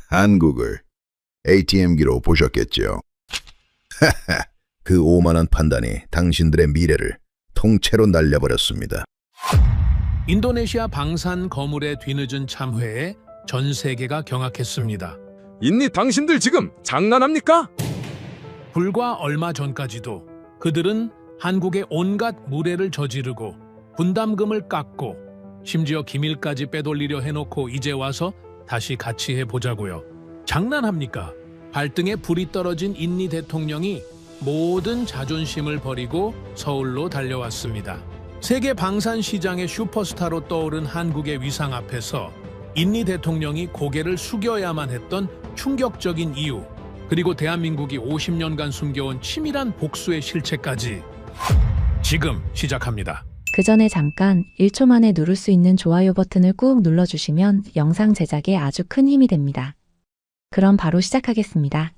한국을 ATM기로 보셨겠죠? 그 오만한 판단이 당신들의 미래를 통째로 날려버렸습니다. 인도네시아 방산 거물의 뒤늦은 참회에 전 세계가 경악했습니다. 인니 당신들 지금 장난합니까? 불과 얼마 전까지도 그들은 한국의 온갖 무례를 저지르고 분담금을 깎고 심지어 기밀까지 빼돌리려 해놓고 이제 와서 다시 같이 해보자고요. 장난합니까? 발등에 불이 떨어진 인니 대통령이 모든 자존심을 버리고 서울로 달려왔습니다. 세계 방산 시장의 슈퍼스타로 떠오른 한국의 위상 앞에서 인니 대통령이 고개를 숙여야만 했던 충격적인 이유, 그리고 대한민국이 50년간 숨겨온 치밀한 복수의 실체까지 지금 시작합니다. 그 전에 잠깐 1초 만에 누를 수 있는 좋아요 버튼을 꾹 눌러주시면 영상 제작에 아주 큰 힘이 됩니다. 그럼 바로 시작하겠습니다.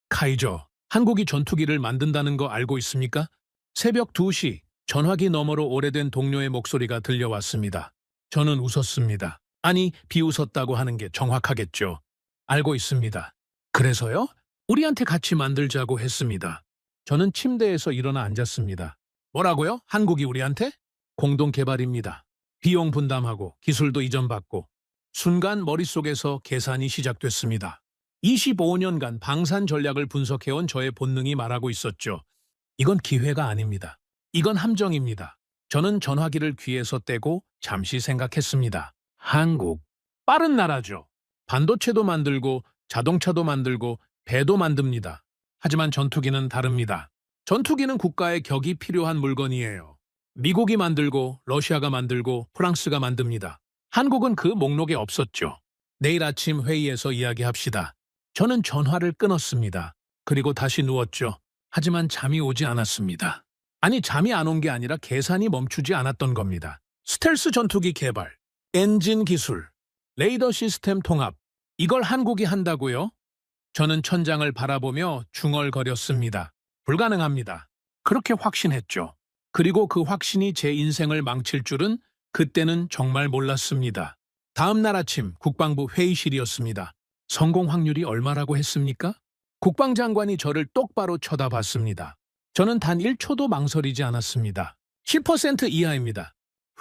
카이저, 한국이 전투기를 만든다는 거 알고 있습니까? 새벽 2시 전화기 너머로 오래된 동료의 목소리가 들려왔습니다. 저는 웃었습니다. 아니, 비웃었다고 하는 게 정확하겠죠. 알고 있습니다. 그래서요? 우리한테 같이 만들자고 했습니다. 저는 침대에서 일어나 앉았습니다. 뭐라고요? 한국이 우리한테? 공동 개발입니다. 비용 분담하고 기술도 이전받고. 순간 머릿속에서 계산이 시작됐습니다. 25년간 방산 전략을 분석해온 저의 본능이 말하고 있었죠. 이건 기회가 아닙니다. 이건 함정입니다. 저는 전화기를 귀에서 떼고 잠시 생각했습니다. 한국, 빠른 나라죠. 반도체도 만들고 자동차도 만들고 배도 만듭니다. 하지만 전투기는 다릅니다. 전투기는 국가의 격이 필요한 물건이에요. 미국이 만들고 러시아가 만들고 프랑스가 만듭니다. 한국은 그 목록에 없었죠. 내일 아침 회의에서 이야기합시다. 저는 전화를 끊었습니다. 그리고 다시 누웠죠. 하지만 잠이 오지 않았습니다. 아니, 잠이 안 온 게 아니라 계산이 멈추지 않았던 겁니다. 스텔스 전투기 개발, 엔진 기술, 레이더 시스템 통합, 이걸 한국이 한다고요? 저는 천장을 바라보며 중얼거렸습니다. 불가능합니다. 그렇게 확신했죠. 그리고 그 확신이 제 인생을 망칠 줄은 그때는 정말 몰랐습니다. 다음 날 아침 국방부 회의실이었습니다. 성공 확률이 얼마라고 했습니까? 국방장관이 저를 똑바로 쳐다봤습니다. 저는 단 1초도 망설이지 않았습니다. 10% 이하입니다.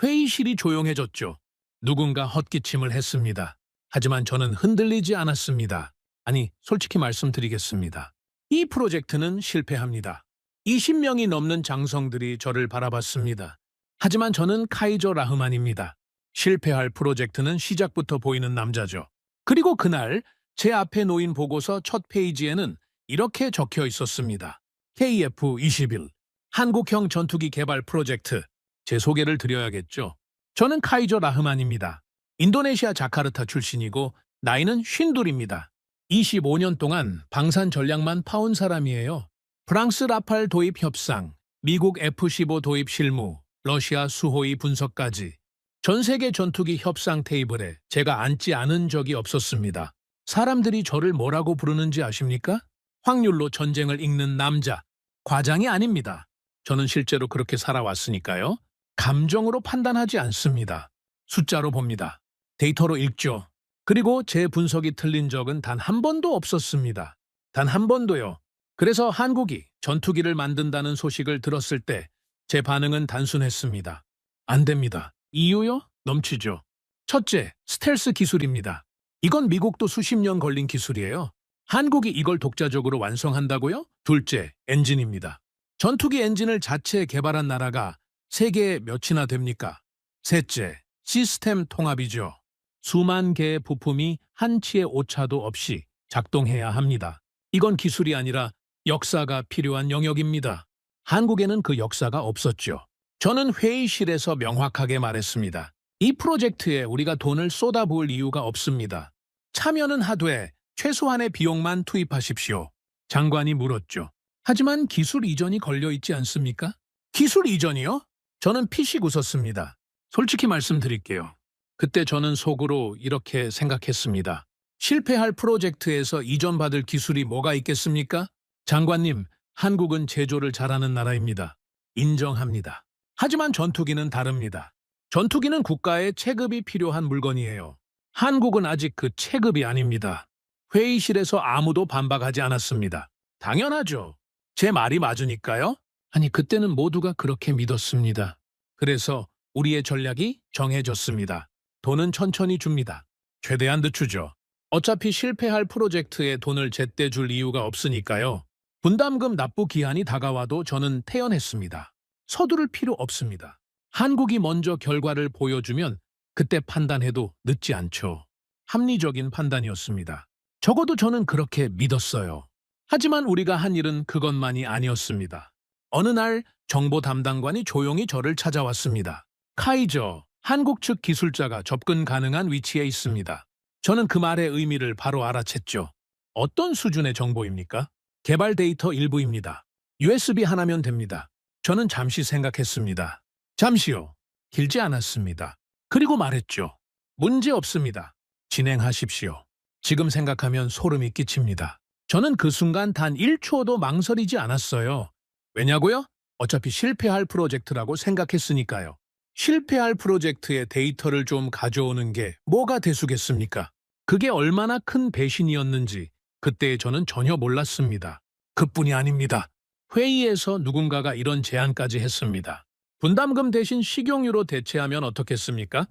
회의실이 조용해졌죠. 누군가 헛기침을 했습니다. 하지만 저는 흔들리지 않았습니다. 아니, 솔직히 말씀드리겠습니다. 이 프로젝트는 실패합니다. 20명이 넘는 장성들이 저를 바라봤습니다. 하지만 저는 카이저 라흐만입니다. 실패할 프로젝트는 시작부터 보이는 남자죠. 그리고 그날 제 앞에 놓인 보고서 첫 페이지에는 이렇게 적혀 있었습니다. KF-21 한국형 전투기 개발 프로젝트. 제 소개를 드려야겠죠. 저는 카이저 라흐만입니다. 인도네시아 자카르타 출신이고 나이는 52입니다. 25년 동안 방산 전략만 파온 사람이에요. 프랑스 라팔 도입 협상, 미국 F-15 도입 실무, 러시아 수호위 분석까지. 전 세계 전투기 협상 테이블에 제가 앉지 않은 적이 없었습니다. 사람들이 저를 뭐라고 부르는지 아십니까? 확률로 전쟁을 이기는 남자. 과장이 아닙니다. 저는 실제로 그렇게 살아왔으니까요. 감정으로 판단하지 않습니다. 숫자로 봅니다. 데이터로 읽죠. 그리고 제 분석이 틀린 적은 단 한 번도 없었습니다. 단 한 번도요. 그래서 한국이 전투기를 만든다는 소식을 들었을 때 제 반응은 단순했습니다. 안 됩니다. 이유요? 넘치죠. 첫째, 스텔스 기술입니다. 이건 미국도 수십 년 걸린 기술이에요. 한국이 이걸 독자적으로 완성한다고요? 둘째, 엔진입니다. 전투기 엔진을 자체 개발한 나라가 세계에 몇이나 됩니까? 셋째, 시스템 통합이죠. 수만 개의 부품이 한치의 오차도 없이 작동해야 합니다. 이건 기술이 아니라 역사가 필요한 영역입니다. 한국에는 그 역사가 없었죠. 저는 회의실에서 명확하게 말했습니다. 이 프로젝트에 우리가 돈을 쏟아부을 이유가 없습니다. 참여는 하되 최소한의 비용만 투입하십시오. 장관이 물었죠. 하지만 기술 이전이 걸려있지 않습니까? 기술 이전이요? 저는 피식 웃었습니다. 솔직히 말씀드릴게요. 그때 저는 속으로 이렇게 생각했습니다. 실패할 프로젝트에서 이전받을 기술이 뭐가 있겠습니까? 장관님, 한국은 제조를 잘하는 나라입니다. 인정합니다. 하지만 전투기는 다릅니다. 전투기는 국가의 체급이 필요한 물건이에요. 한국은 아직 그 체급이 아닙니다. 회의실에서 아무도 반박하지 않았습니다. 당연하죠. 제 말이 맞으니까요. 아니, 그때는 모두가 그렇게 믿었습니다. 그래서 우리의 전략이 정해졌습니다. 돈은 천천히 줍니다. 최대한 늦추죠. 어차피 실패할 프로젝트에 돈을 제때 줄 이유가 없으니까요. 분담금 납부 기한이 다가와도 저는 태연했습니다. 서두를 필요 없습니다. 한국이 먼저 결과를 보여주면 그때 판단해도 늦지 않죠. 합리적인 판단이었습니다. 적어도 저는 그렇게 믿었어요. 하지만 우리가 한 일은 그것만이 아니었습니다. 어느 날 정보 담당관이 조용히 저를 찾아왔습니다. 카이저, 한국 측 기술자가 접근 가능한 위치에 있습니다. 저는 그 말의 의미를 바로 알아챘죠. 어떤 수준의 정보입니까? 개발 데이터 일부입니다. USB 하나면 됩니다. 저는 잠시 생각했습니다. 잠시요. 길지 않았습니다. 그리고 말했죠. 문제 없습니다. 진행하십시오. 지금 생각하면 소름이 끼칩니다. 저는 그 순간 단 1초도 망설이지 않았어요. 왜냐고요? 어차피 실패할 프로젝트라고 생각했으니까요. 실패할 프로젝트의 데이터를 좀 가져오는 게 뭐가 대수겠습니까? 그게 얼마나 큰 배신이었는지 그때 저는 전혀 몰랐습니다. 그뿐이 아닙니다. 회의에서 누군가가 이런 제안까지 했습니다. 분담금 대신 식용유로 대체하면 어떻겠습니까?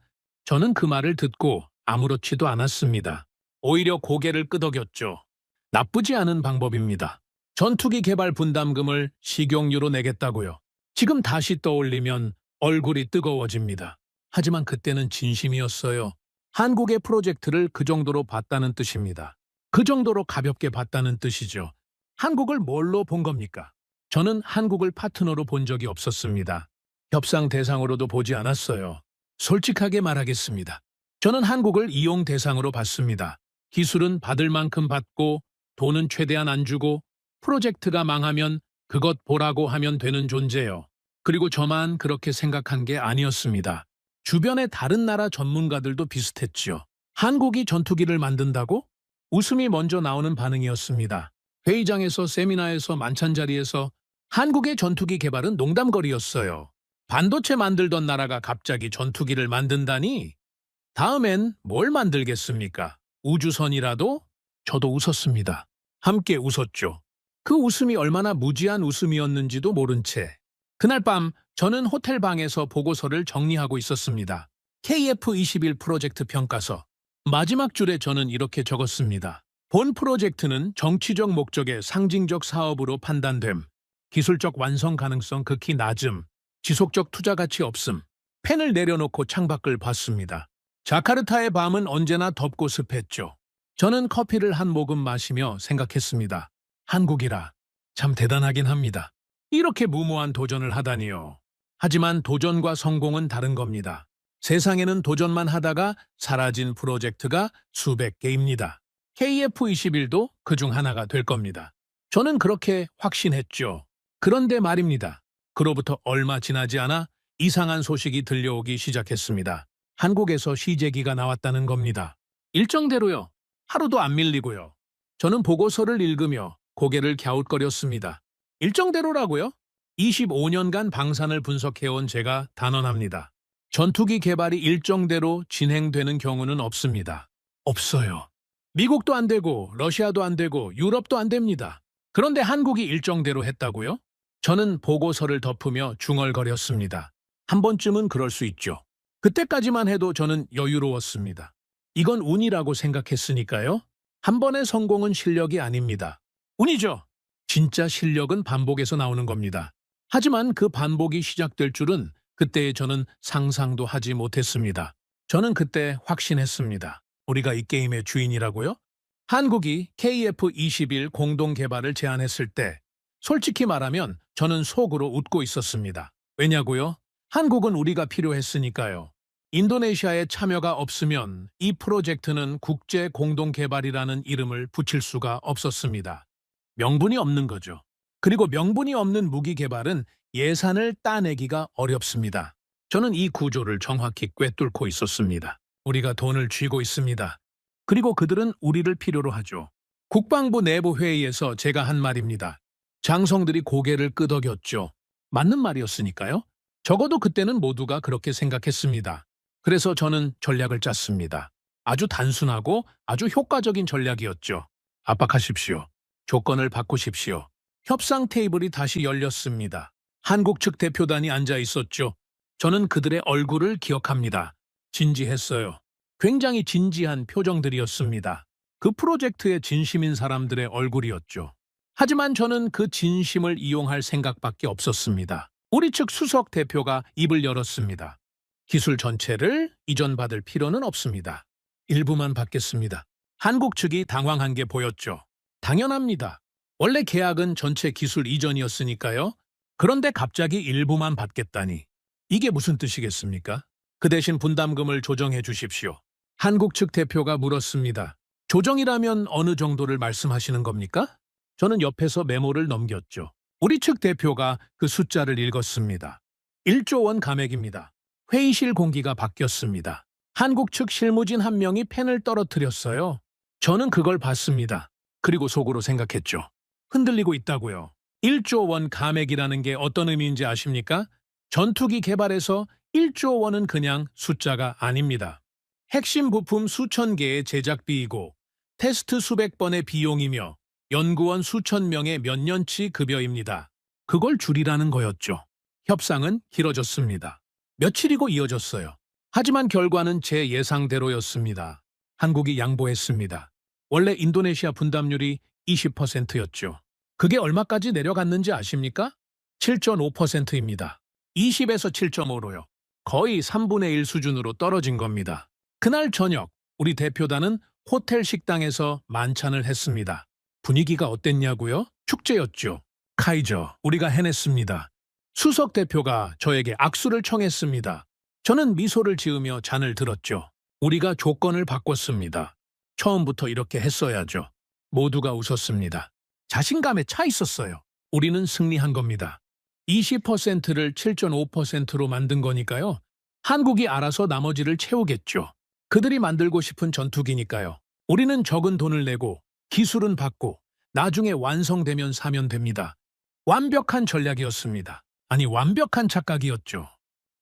저는 그 말을 듣고 아무렇지도 않았습니다. 오히려 고개를 끄덕였죠. 나쁘지 않은 방법입니다. 전투기 개발 분담금을 식용유로 내겠다고요. 지금 다시 떠올리면 얼굴이 뜨거워집니다. 하지만 그때는 진심이었어요. 한국의 프로젝트를 그 정도로 봤다는 뜻입니다. 그 정도로 가볍게 봤다는 뜻이죠. 한국을 뭘로 본 겁니까? 저는 한국을 파트너로 본 적이 없었습니다. 협상 대상으로도 보지 않았어요. 솔직하게 말하겠습니다. 저는 한국을 이용 대상으로 봤습니다. 기술은 받을 만큼 받고 돈은 최대한 안 주고 프로젝트가 망하면 그것 보라고 하면 되는 존재요. 그리고 저만 그렇게 생각한 게 아니었습니다. 주변의 다른 나라 전문가들도 비슷했죠. 한국이 전투기를 만든다고? 웃음이 먼저 나오는 반응이었습니다. 회의장에서, 세미나에서, 만찬자리에서 한국의 전투기 개발은 농담거리였어요. 반도체 만들던 나라가 갑자기 전투기를 만든다니? 다음엔 뭘 만들겠습니까? 우주선이라도? 저도 웃었습니다. 함께 웃었죠. 그 웃음이 얼마나 무지한 웃음이었는지도 모른 채 그날 밤 저는 호텔 방에서 보고서를 정리하고 있었습니다. KF21 프로젝트 평가서. 마지막 줄에 저는 이렇게 적었습니다. 본 프로젝트는 정치적 목적의 상징적 사업으로 판단됨. 기술적 완성 가능성 극히 낮음. 지속적 투자 가치 없음. 펜을 내려놓고 창밖을 봤습니다. 자카르타의 밤은 언제나 덥고 습했죠. 저는 커피를 한 모금 마시며 생각했습니다. 한국이라 참 대단하긴 합니다. 이렇게 무모한 도전을 하다니요. 하지만 도전과 성공은 다른 겁니다. 세상에는 도전만 하다가 사라진 프로젝트가 수백 개입니다. KF21도 그중 하나가 될 겁니다. 저는 그렇게 확신했죠. 그런데 말입니다. 그로부터 얼마 지나지 않아 이상한 소식이 들려오기 시작했습니다. 한국에서 시제기가 나왔다는 겁니다. 일정대로요. 하루도 안 밀리고요. 저는 보고서를 읽으며 고개를 갸웃거렸습니다. 일정대로라고요? 25년간 방산을 분석해온 제가 단언합니다. 전투기 개발이 일정대로 진행되는 경우는 없습니다. 없어요. 미국도 안 되고 러시아도 안 되고 유럽도 안 됩니다. 그런데 한국이 일정대로 했다고요? 저는 보고서를 덮으며 중얼거렸습니다. 한 번쯤은 그럴 수 있죠. 그때까지만 해도 저는 여유로웠습니다. 이건 운이라고 생각했으니까요. 한 번의 성공은 실력이 아닙니다. 운이죠. 진짜 실력은 반복에서 나오는 겁니다. 하지만 그 반복이 시작될 줄은 그때의 저는 상상도 하지 못했습니다. 저는 그때 확신했습니다. 우리가 이 게임의 주인이라고요? 한국이 KF21 공동 개발을 제안했을 때 솔직히 말하면 저는 속으로 웃고 있었습니다. 왜냐고요? 한국은 우리가 필요했으니까요. 인도네시아의 참여가 없으면 이 프로젝트는 국제 공동 개발이라는 이름을 붙일 수가 없었습니다. 명분이 없는 거죠. 그리고 명분이 없는 무기 개발은 예산을 따내기가 어렵습니다. 저는 이 구조를 정확히 꿰뚫고 있었습니다. 우리가 돈을 쥐고 있습니다. 그리고 그들은 우리를 필요로 하죠. 국방부 내부 회의에서 제가 한 말입니다. 장성들이 고개를 끄덕였죠. 맞는 말이었으니까요. 적어도 그때는 모두가 그렇게 생각했습니다. 그래서 저는 전략을 짰습니다. 아주 단순하고 아주 효과적인 전략이었죠. 압박하십시오. 조건을 바꾸십시오. 협상 테이블이 다시 열렸습니다. 한국 측 대표단이 앉아 있었죠. 저는 그들의 얼굴을 기억합니다. 진지했어요. 굉장히 진지한 표정들이었습니다. 그 프로젝트에 진심인 사람들의 얼굴이었죠. 하지만 저는 그 진심을 이용할 생각밖에 없었습니다. 우리 측 수석 대표가 입을 열었습니다. 기술 전체를 이전받을 필요는 없습니다. 일부만 받겠습니다. 한국 측이 당황한 게 보였죠. 당연합니다. 원래 계약은 전체 기술 이전이었으니까요. 그런데 갑자기 일부만 받겠다니. 이게 무슨 뜻이겠습니까? 그 대신 분담금을 조정해 주십시오. 한국 측 대표가 물었습니다. 조정이라면 어느 정도를 말씀하시는 겁니까? 저는 옆에서 메모를 넘겼죠. 우리 측 대표가 그 숫자를 읽었습니다. 1조 원 감액입니다. 회의실 공기가 바뀌었습니다. 한국 측 실무진 한 명이 펜을 떨어뜨렸어요. 저는 그걸 봤습니다. 그리고 속으로 생각했죠. 흔들리고 있다고요. 1조 원 감액이라는 게 어떤 의미인지 아십니까? 전투기 개발에서 1조 원은 그냥 숫자가 아닙니다. 핵심 부품 수천 개의 제작비이고 테스트 수백 번의 비용이며 연구원 수천 명의 몇 년치 급여입니다. 그걸 줄이라는 거였죠. 협상은 길어졌습니다. 며칠이고 이어졌어요. 하지만 결과는 제 예상대로였습니다. 한국이 양보했습니다. 원래 인도네시아 분담률이 20%였죠. 그게 얼마까지 내려갔는지 아십니까? 7.5%입니다. 20에서 7.5로요. 거의 3분의 1 수준으로 떨어진 겁니다. 그날 저녁 우리 대표단은 호텔 식당에서 만찬을 했습니다. 분위기가 어땠냐고요? 축제였죠. 카이저, 우리가 해냈습니다. 수석 대표가 저에게 악수를 청했습니다. 저는 미소를 지으며 잔을 들었죠. 우리가 조건을 바꿨습니다. 처음부터 이렇게 했어야죠. 모두가 웃었습니다. 자신감에 차 있었어요. 우리는 승리한 겁니다. 20%를 7.5%로 만든 거니까요. 한국이 알아서 나머지를 채우겠죠. 그들이 만들고 싶은 전투기니까요. 우리는 적은 돈을 내고 기술은 받고 나중에 완성되면 사면 됩니다. 완벽한 전략이었습니다. 아니, 완벽한 착각이었죠.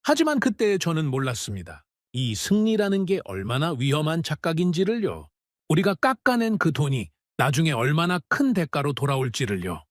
하지만 그때 저는 몰랐습니다. 이 승리라는 게 얼마나 위험한 착각인지를요. 우리가 깎아낸 그 돈이 나중에 얼마나 큰 대가로 돌아올지를요.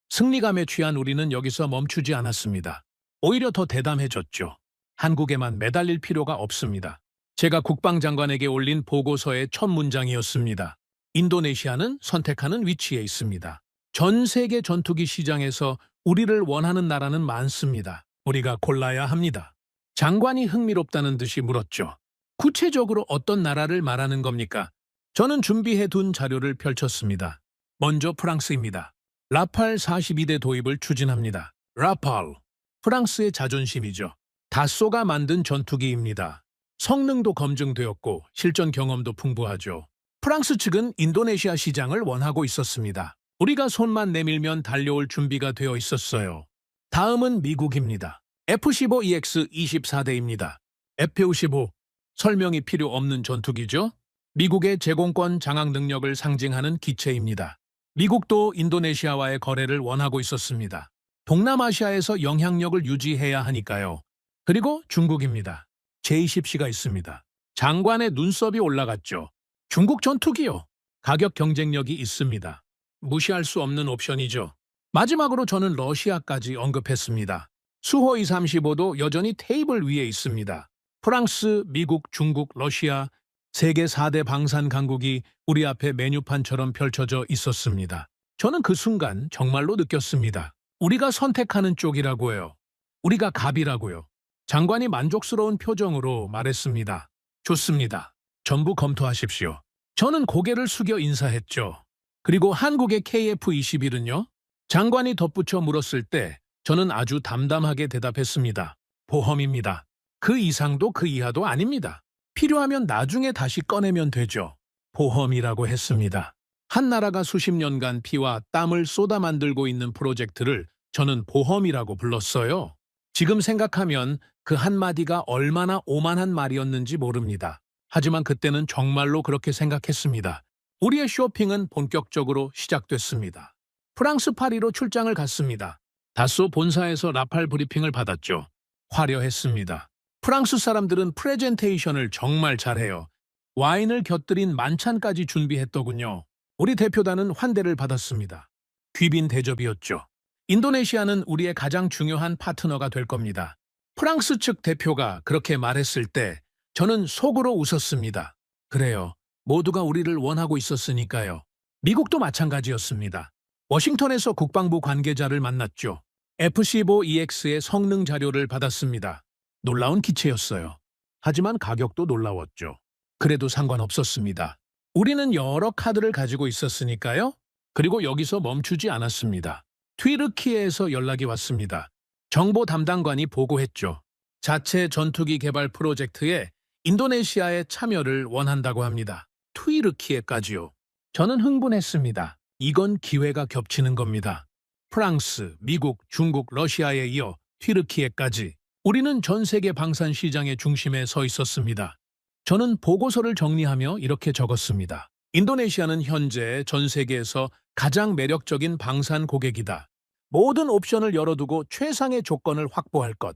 승리감에 취한 우리는 여기서 멈추지 않았습니다. 오히려 더 대담해졌죠. 한국에만 매달릴 필요가 없습니다. 제가 국방장관에게 올린 보고서의 첫 문장이었습니다. 인도네시아는 선택하는 위치에 있습니다. 전 세계 전투기 시장에서 우리를 원하는 나라는 많습니다. 우리가 골라야 합니다. 장관이 흥미롭다는 듯이 물었죠. 구체적으로 어떤 나라를 말하는 겁니까? 저는 준비해둔 자료를 펼쳤습니다. 먼저 프랑스입니다. 라팔 42대 도입을 추진합니다. 라팔, 프랑스의 자존심이죠. 다쏘가 만든 전투기입니다. 성능도 검증되었고 실전 경험도 풍부하죠. 프랑스 측은 인도네시아 시장을 원하고 있었습니다. 우리가 손만 내밀면 달려올 준비가 되어 있었어요. 다음은 미국입니다. F-15EX 24대입니다. F-15, 설명이 필요 없는 전투기죠. 미국의 제공권 장악 능력을 상징하는 기체입니다. 미국도 인도네시아와의 거래를 원하고 있었습니다. 동남아시아에서 영향력을 유지해야 하니까요. 그리고 중국입니다. J-10C가 있습니다. 장관의 눈썹이 올라갔죠. 중국 전투기요. 가격 경쟁력이 있습니다. 무시할 수 없는 옵션이죠. 마지막으로 저는 러시아까지 언급했습니다. 수호이 35도 여전히 테이블 위에 있습니다. 프랑스, 미국, 중국, 러시아, 세계 4대 방산 강국이 우리 앞에 메뉴판처럼 펼쳐져 있었습니다. 저는 그 순간 정말로 느꼈습니다. 우리가 선택하는 쪽이라고요. 우리가 갑이라고요. 장관이 만족스러운 표정으로 말했습니다. 좋습니다. 전부 검토하십시오. 저는 고개를 숙여 인사했죠. 그리고 한국의 KF-21은요? 장관이 덧붙여 물었을 때 저는 아주 담담하게 대답했습니다. 보험입니다. 그 이상도 그 이하도 아닙니다. 필요하면 나중에 다시 꺼내면 되죠. 보험이라고 했습니다. 한 나라가 수십 년간 피와 땀을 쏟아 만들고 있는 프로젝트를 저는 보험이라고 불렀어요. 지금 생각하면 그 한마디가 얼마나 오만한 말이었는지 모릅니다. 하지만 그때는 정말로 그렇게 생각했습니다. 우리의 쇼핑은 본격적으로 시작됐습니다. 프랑스 파리로 출장을 갔습니다. 다쏘 본사에서 라팔 브리핑을 받았죠. 화려했습니다. 프랑스 사람들은 프레젠테이션을 정말 잘해요. 와인을 곁들인 만찬까지 준비했더군요. 우리 대표단은 환대를 받았습니다. 귀빈 대접이었죠. 인도네시아는 우리의 가장 중요한 파트너가 될 겁니다. 프랑스 측 대표가 그렇게 말했을 때 저는 속으로 웃었습니다. 그래요. 모두가 우리를 원하고 있었으니까요. 미국도 마찬가지였습니다. 워싱턴에서 국방부 관계자를 만났죠. FC-5EX의 성능 자료를 받았습니다. 놀라운 기체였어요. 하지만 가격도 놀라웠죠. 그래도 상관없었습니다. 우리는 여러 카드를 가지고 있었으니까요. 그리고 여기서 멈추지 않았습니다. 튀르키예에서 연락이 왔습니다. 정보 담당관이 보고했죠. 자체 전투기 개발 프로젝트에 인도네시아의 참여를 원한다고 합니다. 튀르키예까지요. 저는 흥분했습니다. 이건 기회가 겹치는 겁니다. 프랑스, 미국, 중국, 러시아에 이어 튀르키예까지 우리는 전 세계 방산 시장의 중심에 서 있었습니다. 저는 보고서를 정리하며 이렇게 적었습니다. 인도네시아는 현재 전 세계에서 가장 매력적인 방산 고객이다. 모든 옵션을 열어두고 최상의 조건을 확보할 것.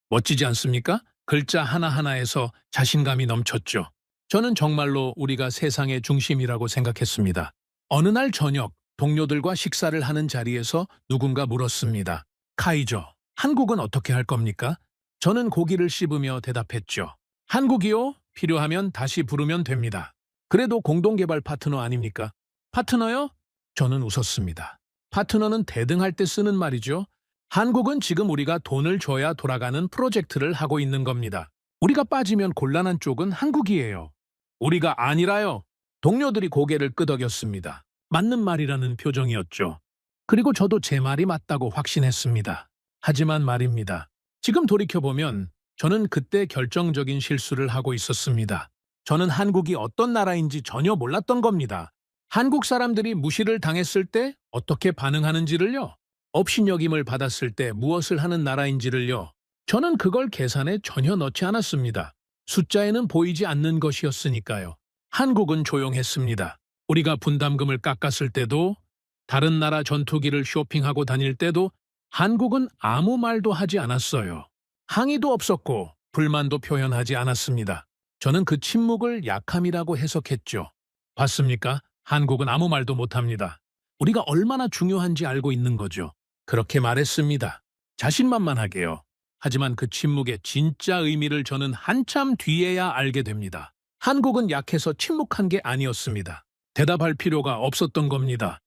멋지지 않습니까? 글자 하나하나에서 자신감이 넘쳤죠. 저는 정말로 우리가 세상의 중심이라고 생각했습니다. 어느 날 저녁 동료들과 식사를 하는 자리에서 누군가 물었습니다. 카이저, 한국은 어떻게 할 겁니까? 저는 고기를 씹으며 대답했죠. 한국이요? 필요하면 다시 부르면 됩니다. 그래도 공동개발 파트너 아닙니까? 파트너요? 저는 웃었습니다. 파트너는 대등할 때 쓰는 말이죠. 한국은 지금 우리가 돈을 줘야 돌아가는 프로젝트를 하고 있는 겁니다. 우리가 빠지면 곤란한 쪽은 한국이에요. 우리가 아니라요. 동료들이 고개를 끄덕였습니다. 맞는 말이라는 표정이었죠. 그리고 저도 제 말이 맞다고 확신했습니다. 하지만 말입니다. 지금 돌이켜보면 저는 그때 결정적인 실수를 하고 있었습니다. 저는 한국이 어떤 나라인지 전혀 몰랐던 겁니다. 한국 사람들이 무시를 당했을 때 어떻게 반응하는지를요. 업신여김을 받았을 때 무엇을 하는 나라인지를요. 저는 그걸 계산에 전혀 넣지 않았습니다. 숫자에는 보이지 않는 것이었으니까요. 한국은 조용했습니다. 우리가 분담금을 깎았을 때도, 다른 나라 전투기를 쇼핑하고 다닐 때도 한국은 아무 말도 하지 않았어요. 항의도 없었고 불만도 표현하지 않았습니다. 저는 그 침묵을 약함이라고 해석했죠. 봤습니까? 한국은 아무 말도 못합니다. 우리가 얼마나 중요한지 알고 있는 거죠. 그렇게 말했습니다. 자신만만하게요. 하지만 그 침묵의 진짜 의미를 저는 한참 뒤에야 알게 됩니다. 한국은 약해서 침묵한 게 아니었습니다. 대답할 필요가 없었던 겁니다.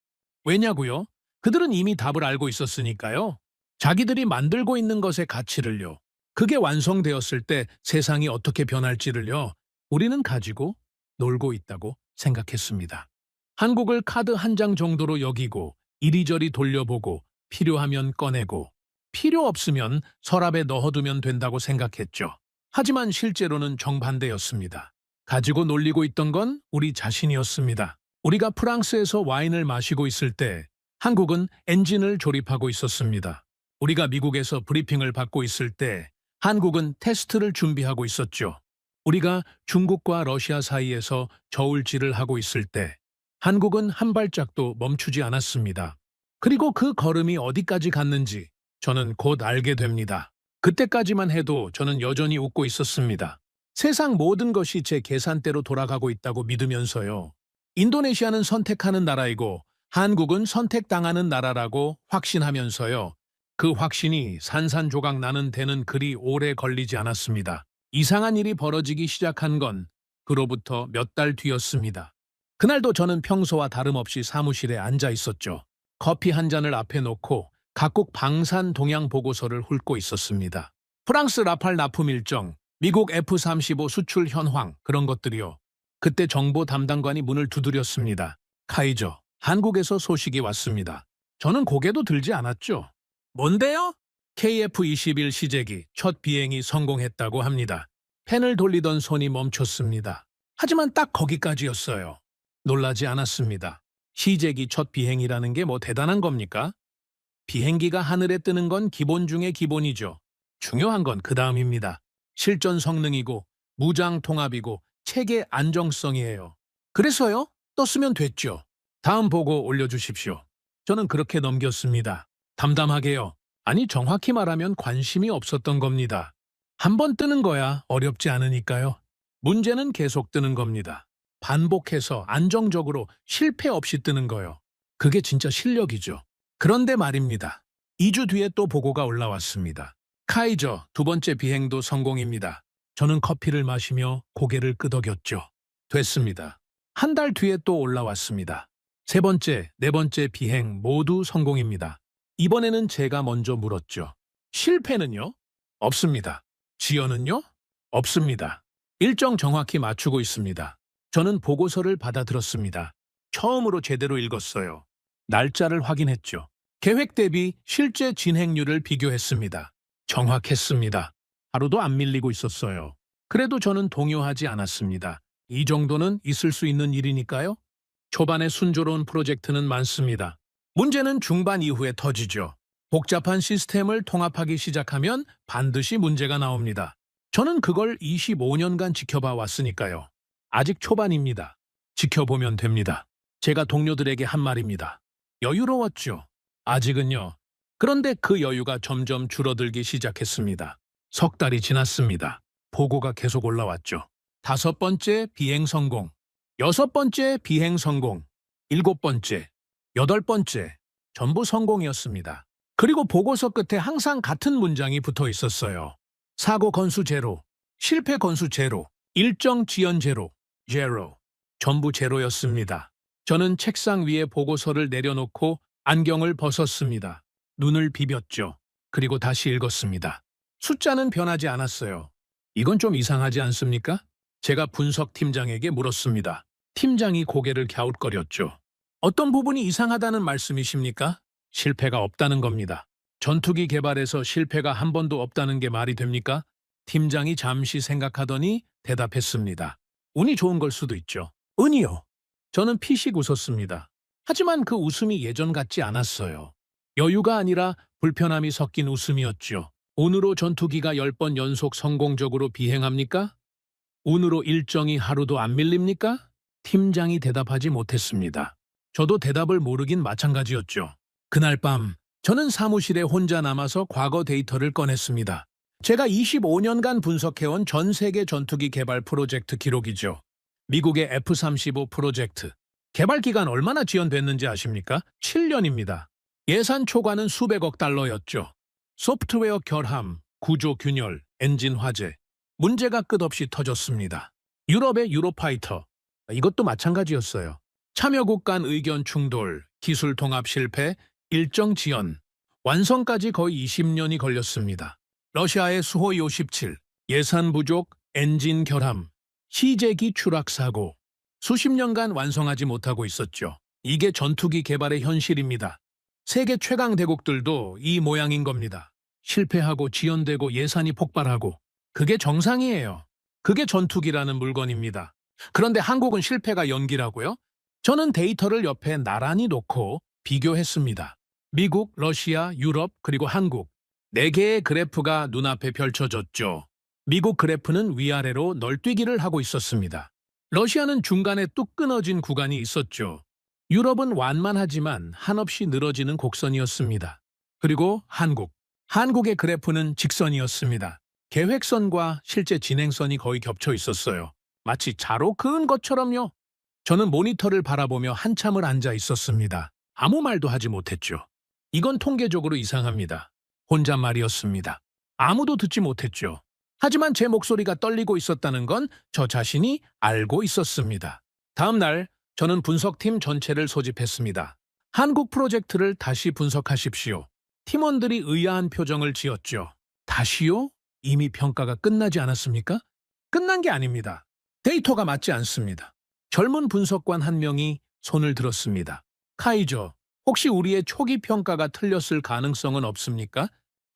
왜냐고요? 그들은 이미 답을 알고 있었으니까요. 자기들이 만들고 있는 것의 가치를요. 그게 완성되었을 때 세상이 어떻게 변할지를요. 우리는 가지고 놀고 있다고 생각했습니다. 한국을 카드 한 장 정도로 여기고 이리저리 돌려보고 필요하면 꺼내고 필요 없으면 서랍에 넣어두면 된다고 생각했죠. 하지만 실제로는 정반대였습니다. 가지고 놀리고 있던 건 우리 자신이었습니다. 우리가 프랑스에서 와인을 마시고 있을 때 한국은 엔진을 조립하고 있었습니다. 우리가 미국에서 브리핑을 받고 있을 때 한국은 테스트를 준비하고 있었죠. 우리가 중국과 러시아 사이에서 저울질을 하고 있을 때 한국은 한 발짝도 멈추지 않았습니다. 그리고 그 걸음이 어디까지 갔는지 저는 곧 알게 됩니다. 그때까지만 해도 저는 여전히 웃고 있었습니다. 세상 모든 것이 제 계산대로 돌아가고 있다고 믿으면서요. 인도네시아는 선택하는 나라이고 한국은 선택당하는 나라라고 확신하면서요. 그 확신이 산산조각 나는 데는 그리 오래 걸리지 않았습니다. 이상한 일이 벌어지기 시작한 건 그로부터 몇 달 뒤였습니다. 그날도 저는 평소와 다름없이 사무실에 앉아 있었죠. 커피 한 잔을 앞에 놓고 각국 방산 동향 보고서를 훑고 있었습니다. 프랑스 라팔 납품 일정, 미국 F-35 수출 현황, 그런 것들이요. 그때 정보 담당관이 문을 두드렸습니다. 카이저, 한국에서 소식이 왔습니다. 저는 고개도 들지 않았죠. 뭔데요? KF-21 시제기 첫 비행이 성공했다고 합니다. 펜을 돌리던 손이 멈췄습니다. 하지만 딱 거기까지였어요. 놀라지 않았습니다. 시제기 첫 비행이라는 게 뭐 대단한 겁니까? 비행기가 하늘에 뜨는 건 기본 중의 기본이죠. 중요한 건 그 다음입니다. 실전 성능이고 무장 통합이고 체계 안정성이에요. 그래서요? 떴으면 됐죠. 다음 보고 올려주십시오. 저는 그렇게 넘겼습니다. 담담하게요. 아니 정확히 말하면 관심이 없었던 겁니다. 한 번 뜨는 거야 어렵지 않으니까요. 문제는 계속 뜨는 겁니다. 반복해서 안정적으로 실패 없이 뜨는 거요. 그게 진짜 실력이죠. 그런데 말입니다. 2주 뒤에 또 보고가 올라왔습니다. 카이저 두 번째 비행도 성공입니다. 저는 커피를 마시며 고개를 끄덕였죠. 됐습니다. 한 달 뒤에 또 올라왔습니다. 세 번째, 네 번째 비행 모두 성공입니다. 이번에는 제가 먼저 물었죠. 실패는요? 없습니다. 지연은요? 없습니다. 일정 정확히 맞추고 있습니다. 저는 보고서를 받아들었습니다. 처음으로 제대로 읽었어요. 날짜를 확인했죠. 계획 대비 실제 진행률을 비교했습니다. 정확했습니다. 하루도 안 밀리고 있었어요. 그래도 저는 동요하지 않았습니다. 이 정도는 있을 수 있는 일이니까요. 초반에 순조로운 프로젝트는 많습니다. 문제는 중반 이후에 터지죠. 복잡한 시스템을 통합하기 시작하면 반드시 문제가 나옵니다. 저는 그걸 25년간 지켜봐 왔으니까요. 아직 초반입니다. 지켜보면 됩니다. 제가 동료들에게 한 말입니다. 여유로웠죠. 아직은요. 그런데 그 여유가 점점 줄어들기 시작했습니다. 석 달이 지났습니다. 보고가 계속 올라왔죠. 5번째 비행 성공, 6번째 비행 성공, 7번째, 8번째 전부 성공이었습니다. 그리고 보고서 끝에 항상 같은 문장이 붙어 있었어요. 사고 건수 제로, 실패 건수 제로, 일정 지연 제로, 제로. 전부 제로였습니다. 저는 책상 위에 보고서를 내려놓고 안경을 벗었습니다. 눈을 비볐죠. 그리고 다시 읽었습니다. 숫자는 변하지 않았어요. 이건 좀 이상하지 않습니까? 제가 분석팀장에게 물었습니다. 팀장이 고개를 갸웃거렸죠. 어떤 부분이 이상하다는 말씀이십니까? 실패가 없다는 겁니다. 전투기 개발에서 실패가 한 번도 없다는 게 말이 됩니까? 팀장이 잠시 생각하더니 대답했습니다. 운이 좋은 걸 수도 있죠. 운이요? 저는 피식 웃었습니다. 하지만 그 웃음이 예전 같지 않았어요. 여유가 아니라 불편함이 섞인 웃음이었죠. 운으로 전투기가 10번 연속 성공적으로 비행합니까? 운으로 일정이 하루도 안 밀립니까? 팀장이 대답하지 못했습니다. 저도 대답을 모르긴 마찬가지였죠. 그날 밤 저는 사무실에 혼자 남아서 과거 데이터를 꺼냈습니다. 제가 25년간 분석해온 전 세계 전투기 개발 프로젝트 기록이죠. 미국의 F-35 프로젝트. 개발 기간 얼마나 지연됐는지 아십니까? 7년입니다. 예산 초과는 수백억 달러였죠. 소프트웨어 결함, 구조 균열, 엔진 화재. 문제가 끝없이 터졌습니다. 유럽의 유로파이터. 이것도 마찬가지였어요. 참여국 간 의견 충돌, 기술 통합 실패, 일정 지연. 완성까지 거의 20년이 걸렸습니다. 러시아의 수호이 57, 예산 부족, 엔진 결함, 시제기 추락 사고. 수십 년간 완성하지 못하고 있었죠. 이게 전투기 개발의 현실입니다. 세계 최강 대국들도 이 모양인 겁니다. 실패하고 지연되고 예산이 폭발하고. 그게 정상이에요. 그게 전투기라는 물건입니다. 그런데 한국은 실패가 연기라고요? 저는 데이터를 옆에 나란히 놓고 비교했습니다. 미국, 러시아, 유럽, 그리고 한국. 4개의 그래프가 눈앞에 펼쳐졌죠. 미국 그래프는 위아래로 널뛰기를 하고 있었습니다. 러시아는 중간에 뚝 끊어진 구간이 있었죠. 유럽은 완만하지만 한없이 늘어지는 곡선이었습니다. 그리고 한국의 그래프는 직선이었습니다. 계획선과 실제 진행선이 거의 겹쳐 있었어요. 마치 자로 그은 것처럼요. 저는 모니터를 바라보며 한참을 앉아 있었습니다. 아무 말도 하지 못했죠. 이건 통계적으로 이상합니다. 혼잣말이었습니다. 아무도 듣지 못했죠. 하지만 제 목소리가 떨리고 있었다는 건 저 자신이 알고 있었습니다. 다음 날 저는 분석팀 전체를 소집했습니다. 한국 프로젝트를 다시 분석하십시오. 팀원들이 의아한 표정을 지었죠. 다시요? 이미 평가가 끝나지 않았습니까? 끝난 게 아닙니다. 데이터가 맞지 않습니다. 젊은 분석관 한 명이 손을 들었습니다. 카이저, 혹시 우리의 초기 평가가 틀렸을 가능성은 없습니까?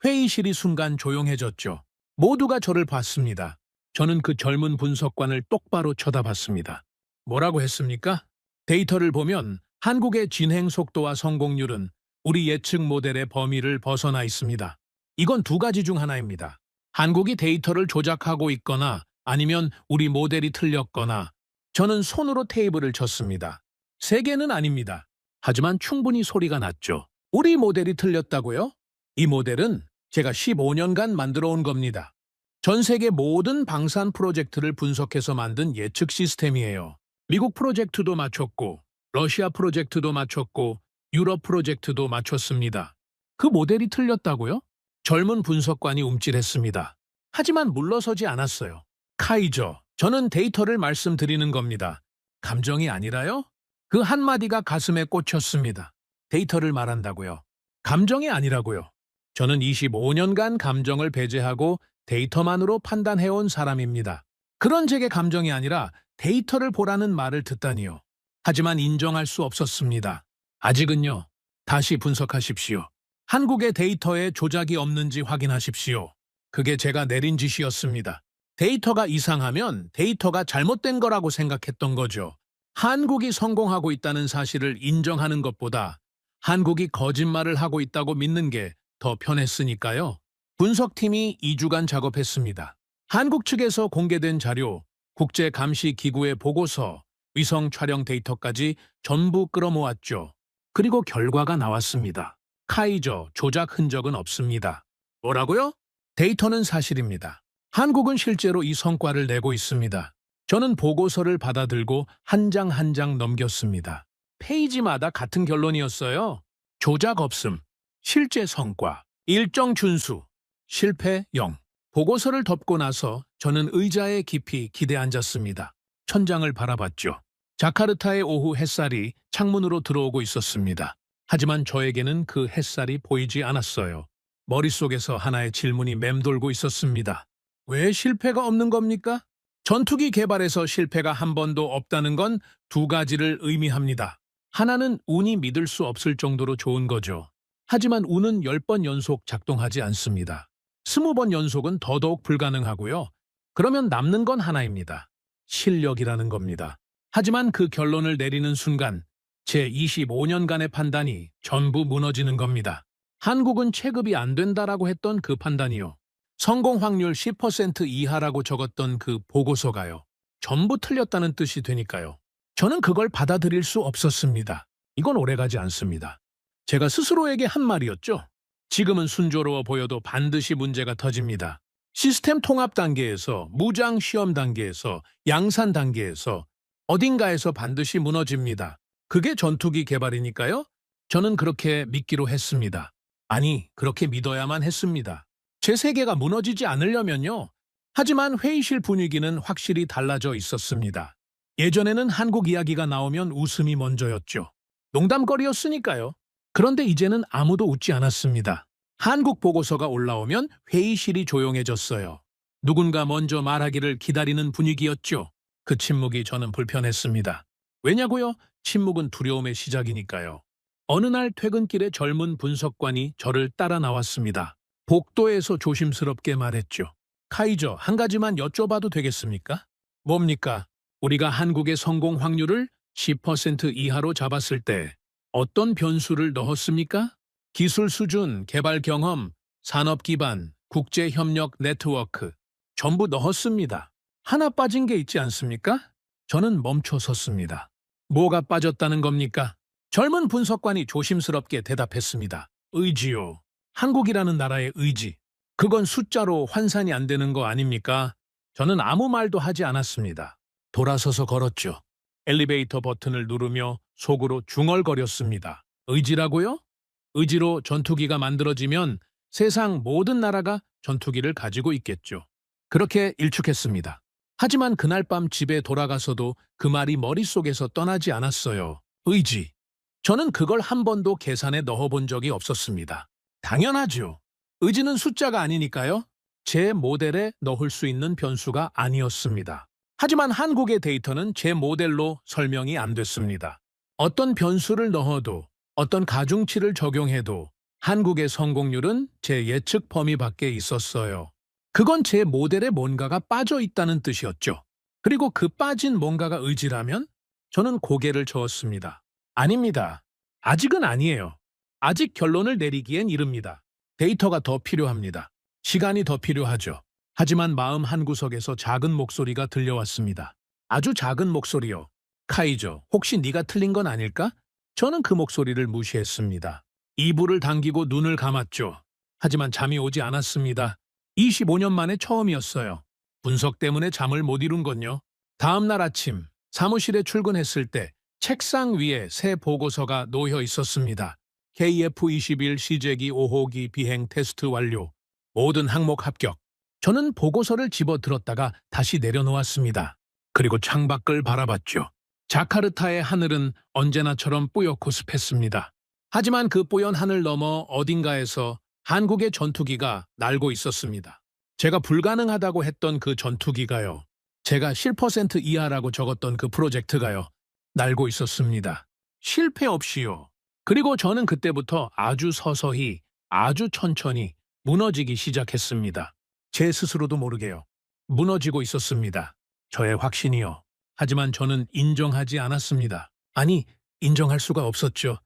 회의실이 순간 조용해졌죠. 모두가 저를 봤습니다. 저는 그 젊은 분석관을 똑바로 쳐다봤습니다. 뭐라고 했습니까? 데이터를 보면 한국의 진행 속도와 성공률은 우리 예측 모델의 범위를 벗어나 있습니다. 이건 2가지 중 하나입니다. 한국이 데이터를 조작하고 있거나 아니면 우리 모델이 틀렸거나. 저는 손으로 테이블을 쳤습니다. 3개는 아닙니다. 하지만 충분히 소리가 났죠. 우리 모델이 틀렸다고요? 이 모델은 제가 15년간 만들어 온 겁니다. 전 세계 모든 방산 프로젝트를 분석해서 만든 예측 시스템이에요. 미국 프로젝트도 맞췄고, 러시아 프로젝트도 맞췄고, 유럽 프로젝트도 맞췄습니다. 그 모델이 틀렸다고요? 젊은 분석관이 움찔했습니다. 하지만 물러서지 않았어요. 카이저, 저는 데이터를 말씀드리는 겁니다. 감정이 아니라요? 그 한마디가 가슴에 꽂혔습니다. 데이터를 말한다고요. 감정이 아니라고요. 저는 25년간 감정을 배제하고 데이터만으로 판단해온 사람입니다. 그런 제게 감정이 아니라 데이터를 보라는 말을 듣다니요. 하지만 인정할 수 없었습니다. 아직은요. 다시 분석하십시오. 한국의 데이터에 조작이 없는지 확인하십시오. 그게 제가 내린 지시였습니다. 데이터가 이상하면 데이터가 잘못된 거라고 생각했던 거죠. 한국이 성공하고 있다는 사실을 인정하는 것보다 한국이 거짓말을 하고 있다고 믿는 게 더 편했으니까요. 분석팀이 2주간 작업했습니다. 한국 측에서 공개된 자료, 국제감시기구의 보고서, 위성 촬영 데이터까지 전부 끌어모았죠. 그리고 결과가 나왔습니다. 카이저, 조작 흔적은 없습니다. 뭐라고요? 데이터는 사실입니다. 한국은 실제로 이 성과를 내고 있습니다. 저는 보고서를 받아들고 한 장 한 장 넘겼습니다. 페이지마다 같은 결론이었어요. 조작 없음, 실제 성과, 일정 준수, 실패 0. 보고서를 덮고 나서 저는 의자에 깊이 기대 앉았습니다. 천장을 바라봤죠. 자카르타의 오후 햇살이 창문으로 들어오고 있었습니다. 하지만 저에게는 그 햇살이 보이지 않았어요. 머릿속에서 하나의 질문이 맴돌고 있었습니다. 왜 실패가 없는 겁니까? 전투기 개발에서 실패가 한 번도 없다는 건 두 가지를 의미합니다. 하나는 운이 믿을 수 없을 정도로 좋은 거죠. 하지만 운은 10번 연속 작동하지 않습니다. 20번 연속은 더더욱 불가능하고요. 그러면 남는 건 하나입니다. 실력이라는 겁니다. 하지만 그 결론을 내리는 순간 제 25년간의 판단이 전부 무너지는 겁니다. 한국은 체급이 안 된다라고 했던 그 판단이요. 성공 확률 10% 이하라고 적었던 그 보고서가요. 전부 틀렸다는 뜻이 되니까요. 저는 그걸 받아들일 수 없었습니다. 이건 오래가지 않습니다. 제가 스스로에게 한 말이었죠. 지금은 순조로워 보여도 반드시 문제가 터집니다. 시스템 통합 단계에서, 무장 시험 단계에서, 양산 단계에서 어딘가에서 반드시 무너집니다. 그게 전투기 개발이니까요. 저는 그렇게 믿기로 했습니다. 아니, 그렇게 믿어야만 했습니다. 제 세계가 무너지지 않으려면요. 하지만 회의실 분위기는 확실히 달라져 있었습니다. 예전에는 한국 이야기가 나오면 웃음이 먼저였죠. 농담거리였으니까요. 그런데 이제는 아무도 웃지 않았습니다. 한국 보고서가 올라오면 회의실이 조용해졌어요. 누군가 먼저 말하기를 기다리는 분위기였죠. 그 침묵이 저는 불편했습니다. 왜냐고요? 침묵은 두려움의 시작이니까요. 어느 날 퇴근길에 젊은 분석관이 저를 따라 나왔습니다. 복도에서 조심스럽게 말했죠. 카이저, 한 가지만 여쭤봐도 되겠습니까? 뭡니까? 우리가 한국의 성공 확률을 10% 이하로 잡았을 때 어떤 변수를 넣었습니까? 기술 수준, 개발 경험, 산업 기반, 국제협력 네트워크 전부 넣었습니다. 하나 빠진 게 있지 않습니까? 저는 멈춰 섰습니다. 뭐가 빠졌다는 겁니까? 젊은 분석관이 조심스럽게 대답했습니다. 의지요. 한국이라는 나라의 의지. 그건 숫자로 환산이 안 되는 거 아닙니까? 저는 아무 말도 하지 않았습니다. 돌아서서 걸었죠. 엘리베이터 버튼을 누르며 속으로 중얼거렸습니다. 의지라고요? 의지로 전투기가 만들어지면 세상 모든 나라가 전투기를 가지고 있겠죠. 그렇게 일축했습니다. 하지만 그날 밤 집에 돌아가서도 그 말이 머릿속에서 떠나지 않았어요. 의지. 저는 그걸 한 번도 계산에 넣어본 적이 없었습니다. 당연하죠. 의지는 숫자가 아니니까요. 제 모델에 넣을 수 있는 변수가 아니었습니다. 하지만 한국의 데이터는 제 모델로 설명이 안 됐습니다. 어떤 변수를 넣어도, 어떤 가중치를 적용해도 한국의 성공률은 제 예측 범위 밖에 있었어요. 그건 제 모델에 뭔가가 빠져 있다는 뜻이었죠. 그리고 그 빠진 뭔가가 의지라면 저는 고개를 저었습니다. 아닙니다. 아직은 아니에요. 아직 결론을 내리기엔 이릅니다. 데이터가 더 필요합니다. 시간이 더 필요하죠. 하지만 마음 한구석에서 작은 목소리가 들려왔습니다. 아주 작은 목소리요. 카이저, 혹시 네가 틀린 건 아닐까? 저는 그 목소리를 무시했습니다. 이불을 당기고 눈을 감았죠. 하지만 잠이 오지 않았습니다. 25년 만에 처음이었어요. 분석 때문에 잠을 못 이룬 건요. 다음 날 아침 사무실에 출근했을 때 책상 위에 새 보고서가 놓여 있었습니다. KF-21 시제기 5호기 비행 테스트 완료. 모든 항목 합격. 저는 보고서를 집어들었다가 다시 내려놓았습니다. 그리고 창밖을 바라봤죠. 자카르타의 하늘은 언제나처럼 뿌옇고 습했습니다. 하지만 그 뽀얀 하늘 너머 어딘가에서 한국의 전투기가 날고 있었습니다. 제가 불가능하다고 했던 그 전투기가요. 제가 7% 이하라고 적었던 그 프로젝트가요. 날고 있었습니다. 실패 없이요. 그리고 저는 그때부터 아주 서서히, 아주 천천히 무너지기 시작했습니다. 제 스스로도 모르게요. 무너지고 있었습니다. 저의 확신이요. 하지만 저는 인정하지 않았습니다. 아니, 인정할 수가 없었죠.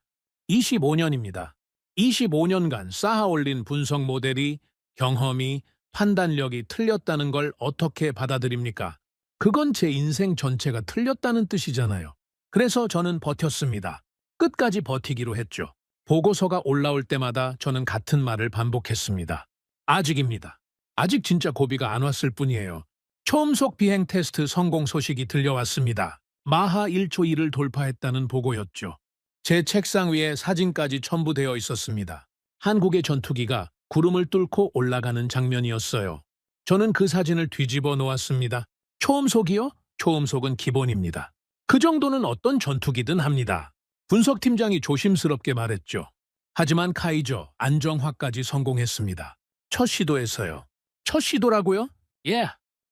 25년입니다. 25년간 쌓아올린 분석 모델이, 경험이, 판단력이 틀렸다는 걸 어떻게 받아들입니까? 그건 제 인생 전체가 틀렸다는 뜻이잖아요. 그래서 저는 버텼습니다. 끝까지 버티기로 했죠. 보고서가 올라올 때마다 저는 같은 말을 반복했습니다. 아직입니다. 아직 진짜 고비가 안 왔을 뿐이에요. 초음속 비행 테스트 성공 소식이 들려왔습니다. 마하 1초 1을 돌파했다는 보고였죠. 제 책상 위에 사진까지 첨부되어 있었습니다. 한국의 전투기가 구름을 뚫고 올라가는 장면이었어요. 저는 그 사진을 뒤집어 놓았습니다. 초음속이요? 초음속은 기본입니다. 그 정도는 어떤 전투기든 합니다. 분석팀장이 조심스럽게 말했죠. 하지만 카이저 안정화까지 성공했습니다. 첫 시도에서요. 첫 시도라고요? 예.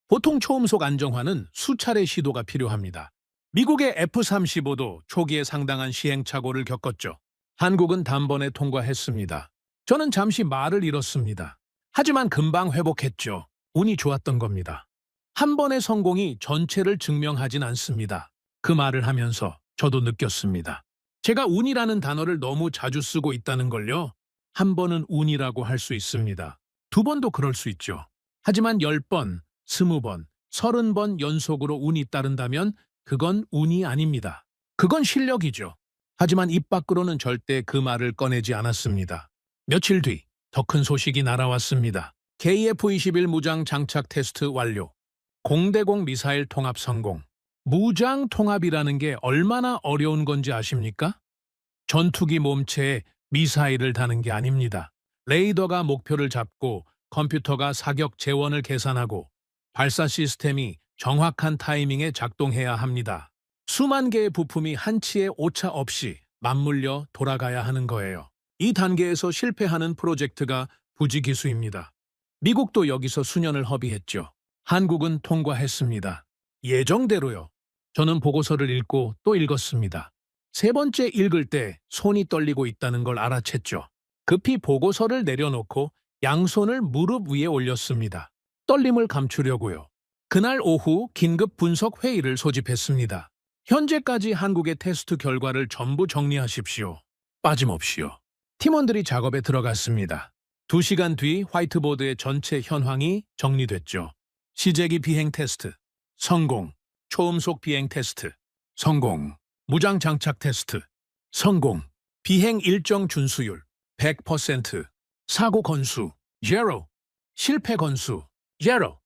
보통 초음속 안정화는 수차례 시도가 필요합니다. 미국의 F-35도 초기에 상당한 시행착오를 겪었죠. 한국은 단번에 통과했습니다. 저는 잠시 말을 잃었습니다. 하지만 금방 회복했죠. 운이 좋았던 겁니다. 한 번의 성공이 전체를 증명하진 않습니다. 그 말을 하면서 저도 느꼈습니다. 제가 운이라는 단어를 너무 자주 쓰고 있다는 걸요. 한 번은 운이라고 할 수 있습니다. 두 번도 그럴 수 있죠. 하지만 10번, 20번, 30번 연속으로 운이 따른다면 그건 운이 아닙니다. 그건 실력이죠. 하지만 입 밖으로는 절대 그 말을 꺼내지 않았습니다. 며칠 뒤 더 큰 소식이 날아왔습니다. KF-21 무장 장착 테스트 완료. 공대공 미사일 통합 성공. 무장 통합이라는 게 얼마나 어려운 건지 아십니까? 전투기 몸체에 미사일을 다는 게 아닙니다. 레이더가 목표를 잡고 컴퓨터가 사격 재원을 계산하고 발사 시스템이 정확한 타이밍에 작동해야 합니다. 수만 개의 부품이 한치의 오차 없이 맞물려 돌아가야 하는 거예요. 이 단계에서 실패하는 프로젝트가 부지기수입니다. 미국도 여기서 수년을 허비했죠. 한국은 통과했습니다. 예정대로요. 저는 보고서를 읽고 또 읽었습니다. 세 번째 읽을 때 손이 떨리고 있다는 걸 알아챘죠. 급히 보고서를 내려놓고 양손을 무릎 위에 올렸습니다. 떨림을 감추려고요. 그날 오후 긴급 분석 회의를 소집했습니다. 현재까지 한국의 테스트 결과를 전부 정리하십시오. 빠짐없이요. 팀원들이 작업에 들어갔습니다. 2시간 뒤 화이트보드의 전체 현황이 정리됐죠. 시제기 비행 테스트, 성공. 초음속 비행 테스트, 성공. 무장 장착 테스트, 성공. 비행 일정 준수율, 100%. 사고 건수, 0. 실패 건수, 0.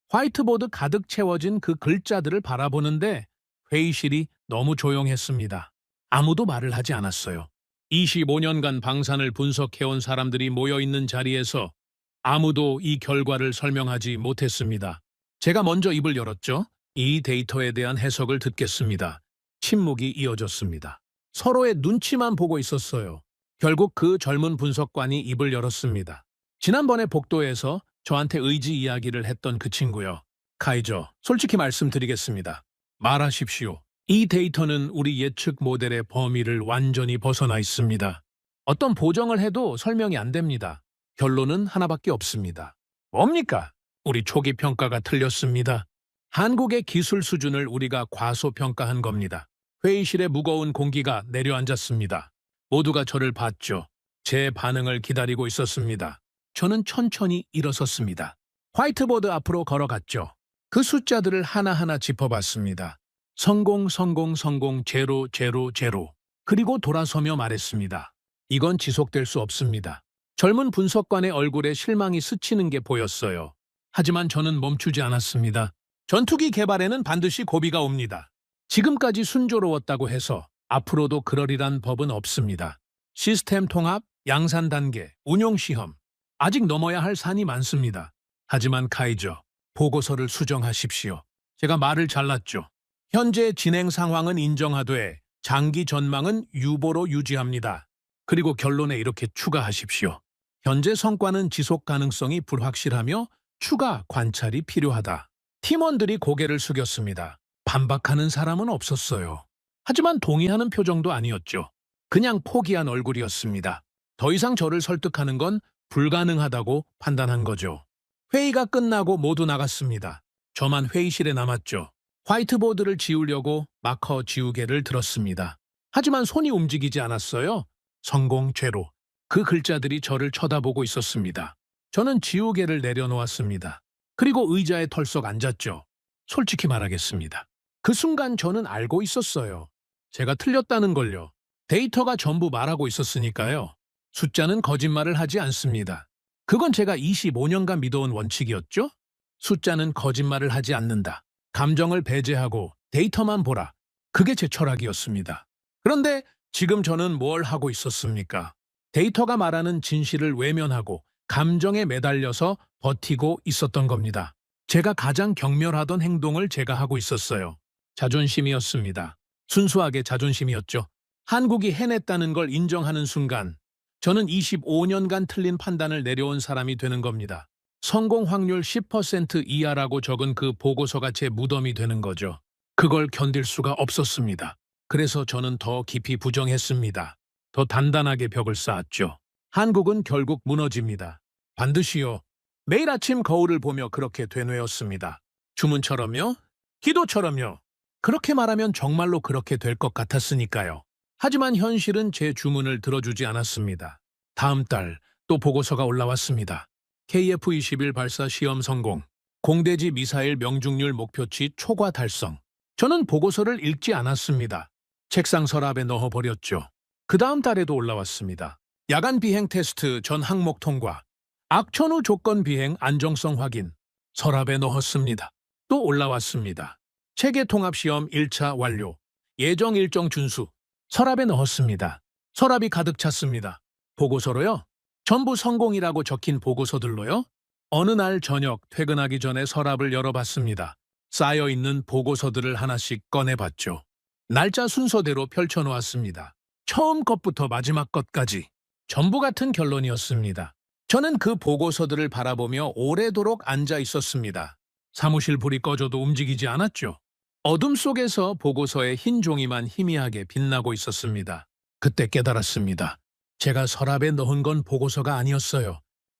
화이트보드 가득 채워진 그 글자들을 바라보는데 회의실이 너무 조용했습니다. 아무도 말을 하지 않았어요. 25년간 방산을 분석해온 사람들이 모여있는 자리에서 아무도 이 결과를 설명하지 못했습니다. 제가 먼저 입을 열었죠. 이 데이터에 대한 해석을 듣겠습니다. 침묵이 이어졌습니다. 서로의 눈치만 보고 있었어요. 결국 그 젊은 분석관이 입을 열었습니다. 지난번에 복도에서 저한테 의지 이야기를 했던 그 친구요. 카이저, 솔직히 말씀드리겠습니다. 말하십시오. 이 데이터는 우리 예측 모델의 범위를 완전히 벗어나 있습니다. 어떤 보정을 해도 설명이 안 됩니다. 결론은 하나밖에 없습니다. 뭡니까? 우리 초기 평가가 틀렸습니다. 한국의 기술 수준을 우리가 과소평가한 겁니다. 회의실에 무거운 공기가 내려앉았습니다. 모두가 저를 봤죠. 제 반응을 기다리고 있었습니다. 저는 천천히 일어섰습니다. 화이트보드 앞으로 걸어갔죠. 그 숫자들을 하나하나 짚어봤습니다. 성공, 성공, 성공, 제로, 제로, 제로. 그리고 돌아서며 말했습니다. 이건 지속될 수 없습니다. 젊은 분석관의 얼굴에 실망이 스치는 게 보였어요. 하지만 저는 멈추지 않았습니다. 전투기 개발에는 반드시 고비가 옵니다. 지금까지 순조로웠다고 해서 앞으로도 그러리란 법은 없습니다. 시스템 통합, 양산 단계, 운용 시험. 아직 넘어야 할 산이 많습니다. 하지만 카이저, 보고서를 수정하십시오. 제가 말을 잘랐죠. 현재 진행 상황은 인정하되 장기 전망은 유보로 유지합니다. 그리고 결론에 이렇게 추가하십시오. 현재 성과는 지속 가능성이 불확실하며 추가 관찰이 필요하다. 팀원들이 고개를 숙였습니다. 반박하는 사람은 없었어요. 하지만 동의하는 표정도 아니었죠. 그냥 포기한 얼굴이었습니다. 더 이상 저를 설득하는 건 불가능하다고 판단한 거죠. 회의가 끝나고 모두 나갔습니다. 저만 회의실에 남았죠. 화이트보드를 지우려고 마커 지우개를 들었습니다. 하지만 손이 움직이지 않았어요. 성공 제로. 그 글자들이 저를 쳐다보고 있었습니다. 저는 지우개를 내려놓았습니다. 그리고 의자에 털썩 앉았죠. 솔직히 말하겠습니다. 그 순간 저는 알고 있었어요. 제가 틀렸다는 걸요. 데이터가 전부 말하고 있었으니까요. 숫자는 거짓말을 하지 않습니다. 그건 제가 25년간 믿어온 원칙이었죠. 숫자는 거짓말을 하지 않는다. 감정을 배제하고 데이터만 보라. 그게 제 철학이었습니다. 그런데 지금 저는 뭘 하고 있었습니까? 데이터가 말하는 진실을 외면하고 감정에 매달려서 버티고 있었던 겁니다. 제가 가장 경멸하던 행동을 제가 하고 있었어요. 자존심이었습니다. 순수하게 자존심이었죠. 한국이 해냈다는 걸 인정하는 순간 저는 25년간 틀린 판단을 내려온 사람이 되는 겁니다. 성공 확률 10% 이하라고 적은 그 보고서가 제 무덤이 되는 거죠. 그걸 견딜 수가 없었습니다. 그래서 저는 더 깊이 부정했습니다. 더 단단하게 벽을 쌓았죠. 한국은 결국 무너집니다. 반드시요. 매일 아침 거울을 보며 그렇게 되뇌었습니다. 주문처럼요? 기도처럼요? 그렇게 말하면 정말로 그렇게 될 것 같았으니까요. 하지만 현실은 제 주문을 들어주지 않았습니다. 다음 달 또 보고서가 올라왔습니다. KF-21 발사 시험 성공, 공대지 미사일 명중률 목표치 초과 달성. 저는 보고서를 읽지 않았습니다. 책상 서랍에 넣어버렸죠. 그 다음 달에도 올라왔습니다. 야간 비행 테스트 전 항목 통과, 악천 후 조건 비행 안정성 확인, 서랍에 넣었습니다. 또 올라왔습니다. 체계 통합 시험 1차 완료, 예정 일정 준수, 서랍에 넣었습니다. 서랍이 가득 찼습니다. 보고서로요? 전부 성공이라고 적힌 보고서들로요? 어느 날 저녁 퇴근하기 전에 서랍을 열어봤습니다. 쌓여있는 보고서들을 하나씩 꺼내봤죠. 날짜 순서대로 펼쳐놓았습니다. 처음 것부터 마지막 것까지 전부 같은 결론이었습니다. 저는 그 보고서들을 바라보며 오래도록 앉아 있었습니다. 사무실 불이 꺼져도 움직이지 않았죠. 어둠 속에서 보고서의 흰 종이만 희미하게 빛나고 있었습니다. 그때 깨달았습니다. 제가 서랍에 넣은 건 보고서가 아니었어요.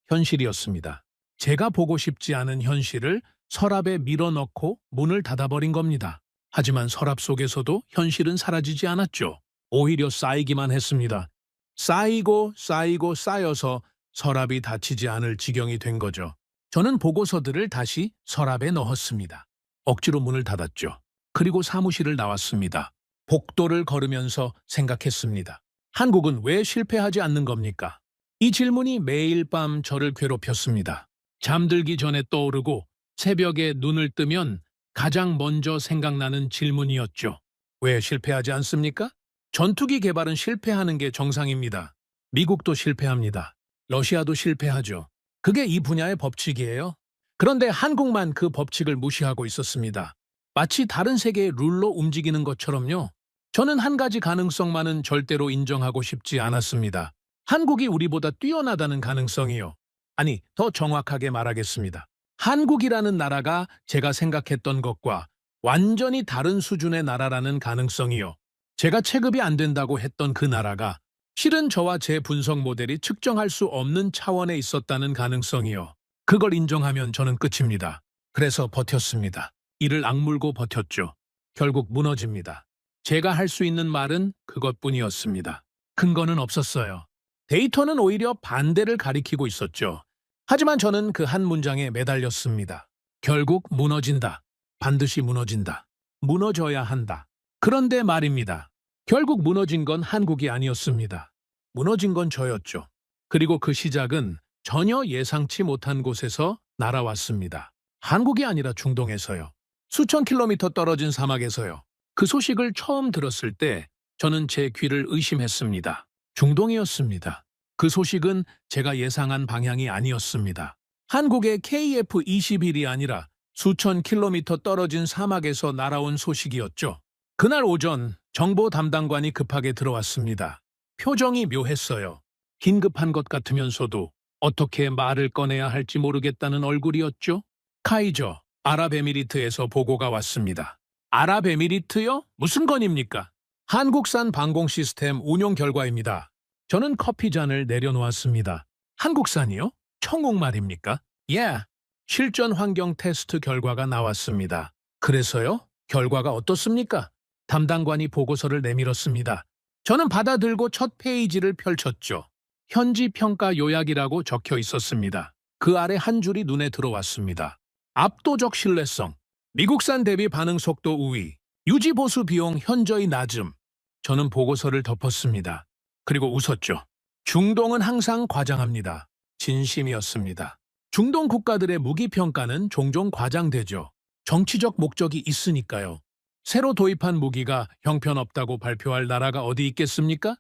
현실이었습니다. 제가 보고 싶지 않은 현실을 서랍에 밀어넣고 문을 닫아버린 겁니다. 하지만 서랍 속에서도 현실은 사라지지 않았죠. 오히려 쌓이기만 했습니다. 쌓이고 쌓이고 쌓여서 서랍이 닫히지 않을 지경이 된 거죠. 저는 보고서들을 다시 서랍에 넣었습니다. 억지로 문을 닫았죠. 그리고 사무실을 나왔습니다. 복도를 걸으면서 생각했습니다. 한국은 왜 실패하지 않는 겁니까? 이 질문이 매일 밤 저를 괴롭혔습니다. 잠들기 전에 떠오르고 새벽에 눈을 뜨면 가장 먼저 생각나는 질문이었죠. 왜 실패하지 않습니까? 전투기 개발은 실패하는 게 정상입니다. 미국도 실패합니다. 러시아도 실패하죠. 그게 이 분야의 법칙이에요. 그런데 한국만 그 법칙을 무시하고 있었습니다. 마치 다른 세계의 룰로 움직이는 것처럼요. 저는 한 가지 가능성만은 절대로 인정하고 싶지 않았습니다. 한국이 우리보다 뛰어나다는 가능성이요. 아니, 더 정확하게 말하겠습니다. 한국이라는 나라가 제가 생각했던 것과 완전히 다른 수준의 나라라는 가능성이요. 제가 체급이 안 된다고 했던 그 나라가 실은 저와 제 분석 모델이 측정할 수 없는 차원에 있었다는 가능성이요. 그걸 인정하면 저는 끝입니다. 그래서 버텼습니다. 이를 악물고 버텼죠. 결국 무너집니다. 제가 할 수 있는 말은 그것뿐이었습니다. 근거는 없었어요. 데이터는 오히려 반대를 가리키고 있었죠. 하지만 저는 그 한 문장에 매달렸습니다. 결국 무너진다. 반드시 무너진다. 무너져야 한다. 그런데 말입니다. 결국 무너진 건 한국이 아니었습니다. 무너진 건 저였죠. 그리고 그 시작은 전혀 예상치 못한 곳에서 날아왔습니다. 한국이 아니라 중동에서요. 수천 킬로미터 떨어진 사막에서요. 그 소식을 처음 들었을 때 저는 제 귀를 의심했습니다. 중동이었습니다. 그 소식은 제가 예상한 방향이 아니었습니다. 한국의 KF-21이 아니라 수천 킬로미터 떨어진 사막에서 날아온 소식이었죠. 그날 오전 정보 담당관이 급하게 들어왔습니다. 표정이 묘했어요. 긴급한 것 같으면서도 어떻게 말을 꺼내야 할지 모르겠다는 얼굴이었죠. 카이저, 아랍에미리트에서 보고가 왔습니다. 아랍에미리트요? 무슨 건입니까? 한국산 방공 시스템 운용 결과입니다. 저는 커피잔을 내려놓았습니다. 한국산이요? 청국말입니까? 예. 실전 환경 테스트 결과가 나왔습니다. 그래서요? 결과가 어떻습니까? 담당관이 보고서를 내밀었습니다. 저는 받아들고 첫 페이지를 펼쳤죠. 현지 평가 요약이라고 적혀 있었습니다. 그 아래 한 줄이 눈에 들어왔습니다. 압도적 신뢰성, 미국산 대비 반응 속도 우위, 유지 보수 비용 현저히 낮음. 저는 보고서를 덮었습니다. 그리고 웃었죠. 중동은 항상 과장합니다. 진심이었습니다. 중동 국가들의 무기 평가는 종종 과장되죠. 정치적 목적이 있으니까요. 새로 도입한 무기가 형편없다고 발표할 나라가 어디 있겠습니까?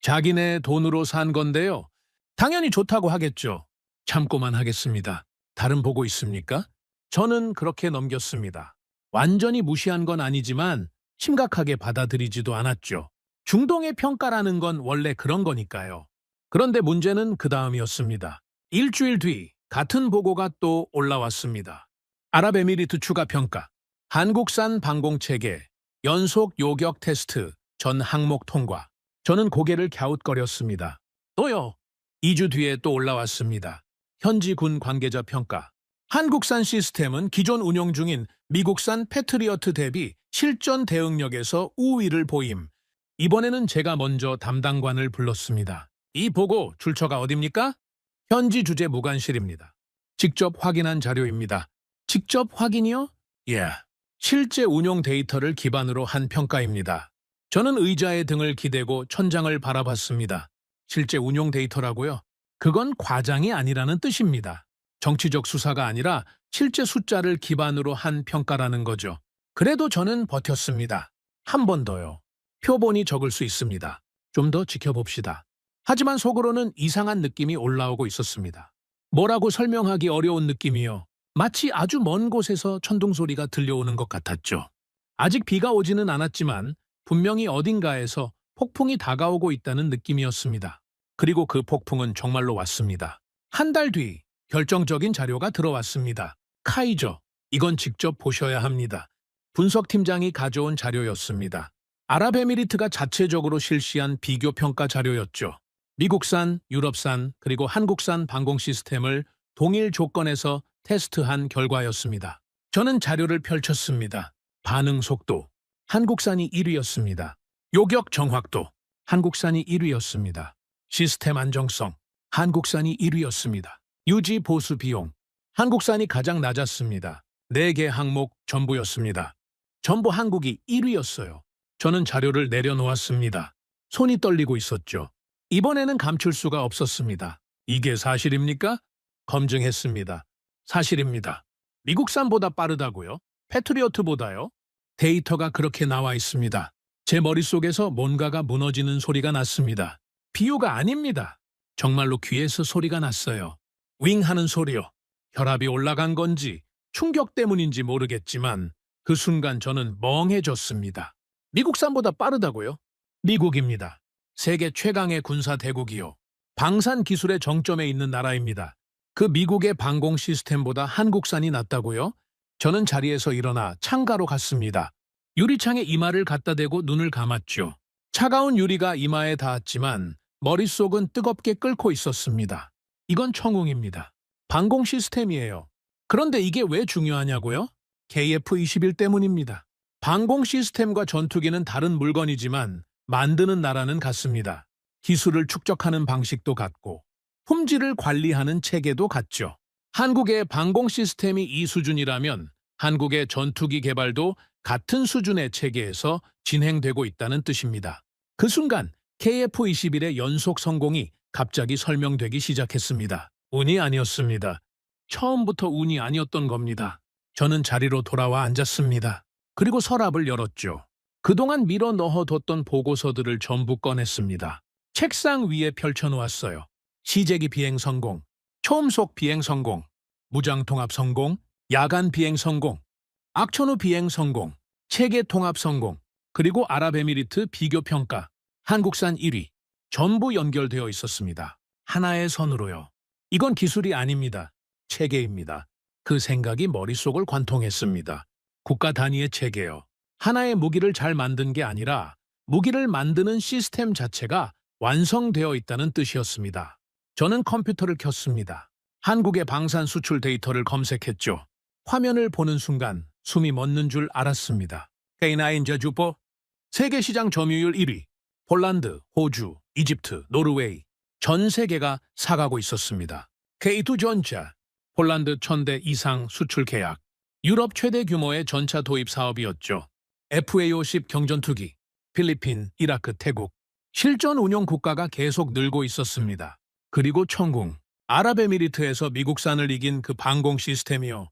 자기네 돈으로 산 건데요. 당연히 좋다고 하겠죠. 참고만 하겠습니다. 다른 보고 있습니까? 저는 그렇게 넘겼습니다. 완전히 무시한 건 아니지만 심각하게 받아들이지도 않았죠. 중동의 평가라는 건 원래 그런 거니까요. 그런데 문제는 그 다음이었습니다. 일주일 뒤 같은 보고가 또 올라왔습니다. 아랍에미리트 추가 평가, 한국산 방공체계, 연속 요격 테스트, 전 항목 통과. 저는 고개를 갸웃거렸습니다. 또요. 2주 뒤에 또 올라왔습니다. 현지 군 관계자 평가. 한국산 시스템은 기존 운용 중인 미국산 패트리어트 대비 실전 대응력에서 우위를 보임. 이번에는 제가 먼저 담당관을 불렀습니다. 이 보고 출처가 어딥니까? 현지 주재 무관실입니다. 직접 확인한 자료입니다. 직접 확인이요? 예. 실제 운용 데이터를 기반으로 한 평가입니다. 저는 의자에 등을 기대고 천장을 바라봤습니다. 실제 운용 데이터라고요? 그건 과장이 아니라는 뜻입니다. 정치적 수사가 아니라 실제 숫자를 기반으로 한 평가라는 거죠. 그래도 저는 버텼습니다. 한 번 더요. 표본이 적을 수 있습니다. 좀 더 지켜봅시다. 하지만 속으로는 이상한 느낌이 올라오고 있었습니다. 뭐라고 설명하기 어려운 느낌이요. 마치 아주 먼 곳에서 천둥 소리가 들려오는 것 같았죠. 아직 비가 오지는 않았지만 분명히 어딘가에서 폭풍이 다가오고 있다는 느낌이었습니다. 그리고 그 폭풍은 정말로 왔습니다. 한 달 뒤 결정적인 자료가 들어왔습니다. 카이저, 이건 직접 보셔야 합니다. 분석팀장이 가져온 자료였습니다. 아랍에미리트가 자체적으로 실시한 비교 평가 자료였죠. 미국산, 유럽산, 그리고 한국산 방공 시스템을 동일 조건에서 테스트한 결과였습니다. 저는 자료를 펼쳤습니다. 반응 속도, 한국산이 1위였습니다. 요격 정확도, 한국산이 1위였습니다. 시스템 안정성, 한국산이 1위였습니다. 유지 보수 비용, 한국산이 가장 낮았습니다. 4개 항목 전부였습니다. 전부 한국이 1위였어요. 저는 자료를 내려놓았습니다. 손이 떨리고 있었죠. 이번에는 감출 수가 없었습니다. 이게 사실입니까? 검증했습니다. 사실입니다. 미국산보다 빠르다고요? 패트리어트보다요? 데이터가 그렇게 나와 있습니다. 제 머릿속에서 뭔가가 무너지는 소리가 났습니다. 비유가 아닙니다. 정말로 귀에서 소리가 났어요. 윙 하는 소리요. 혈압이 올라간 건지 충격 때문인지 모르겠지만 그 순간 저는 멍해졌습니다. 미국산보다 빠르다고요? 미국입니다. 세계 최강의 군사 대국이요. 방산 기술의 정점에 있는 나라입니다. 그 미국의 방공 시스템보다 한국산이 낫다고요? 저는 자리에서 일어나 창가로 갔습니다. 유리창에 이마를 갖다 대고 눈을 감았죠. 차가운 유리가 이마에 닿았지만 머릿속은 뜨겁게 끓고 있었습니다. 이건 청웅입니다. 방공 시스템이에요. 그런데 이게 왜 중요하냐고요? KF-21 때문입니다. 방공 시스템과 전투기는 다른 물건이지만 만드는 나라는 같습니다. 기술을 축적하는 방식도 같고 품질을 관리하는 체계도 같죠. 한국의 방공 시스템이 이 수준이라면 한국의 전투기 개발도 같은 수준의 체계에서 진행되고 있다는 뜻입니다. 그 순간 KF-21의 연속 성공이 갑자기 설명되기 시작했습니다. 운이 아니었습니다. 처음부터 운이 아니었던 겁니다. 저는 자리로 돌아와 앉았습니다. 그리고 서랍을 열었죠. 그동안 밀어 넣어뒀던 보고서들을 전부 꺼냈습니다. 책상 위에 펼쳐놓았어요. 시제기 비행 성공, 초음속 비행 성공, 무장 통합 성공, 야간 비행 성공, 악천후 비행 성공, 체계 통합 성공, 그리고 아랍에미리트 비교 평가, 한국산 1위, 전부 연결되어 있었습니다. 하나의 선으로요. 이건 기술이 아닙니다. 체계입니다. 그 생각이 머릿속을 관통했습니다. 국가 단위의 체계요. 하나의 무기를 잘 만든 게 아니라 무기를 만드는 시스템 자체가 완성되어 있다는 뜻이었습니다. 저는 컴퓨터를 켰습니다. 한국의 방산 수출 데이터를 검색했죠. 화면을 보는 순간 숨이 멎는 줄 알았습니다. K9 제주포, 세계 시장 점유율 1위, 폴란드, 호주, 이집트, 노르웨이, 전 세계가 사가고 있었습니다. K2 전차, 폴란드 1000대 이상 수출 계약, 유럽 최대 규모의 전차 도입 사업이었죠. FA-50 경전투기, 필리핀, 이라크, 태국, 실전 운용 국가가 계속 늘고 있었습니다. 그리고 천궁, 아랍에미리트에서 미국산을 이긴 그 방공 시스템이요.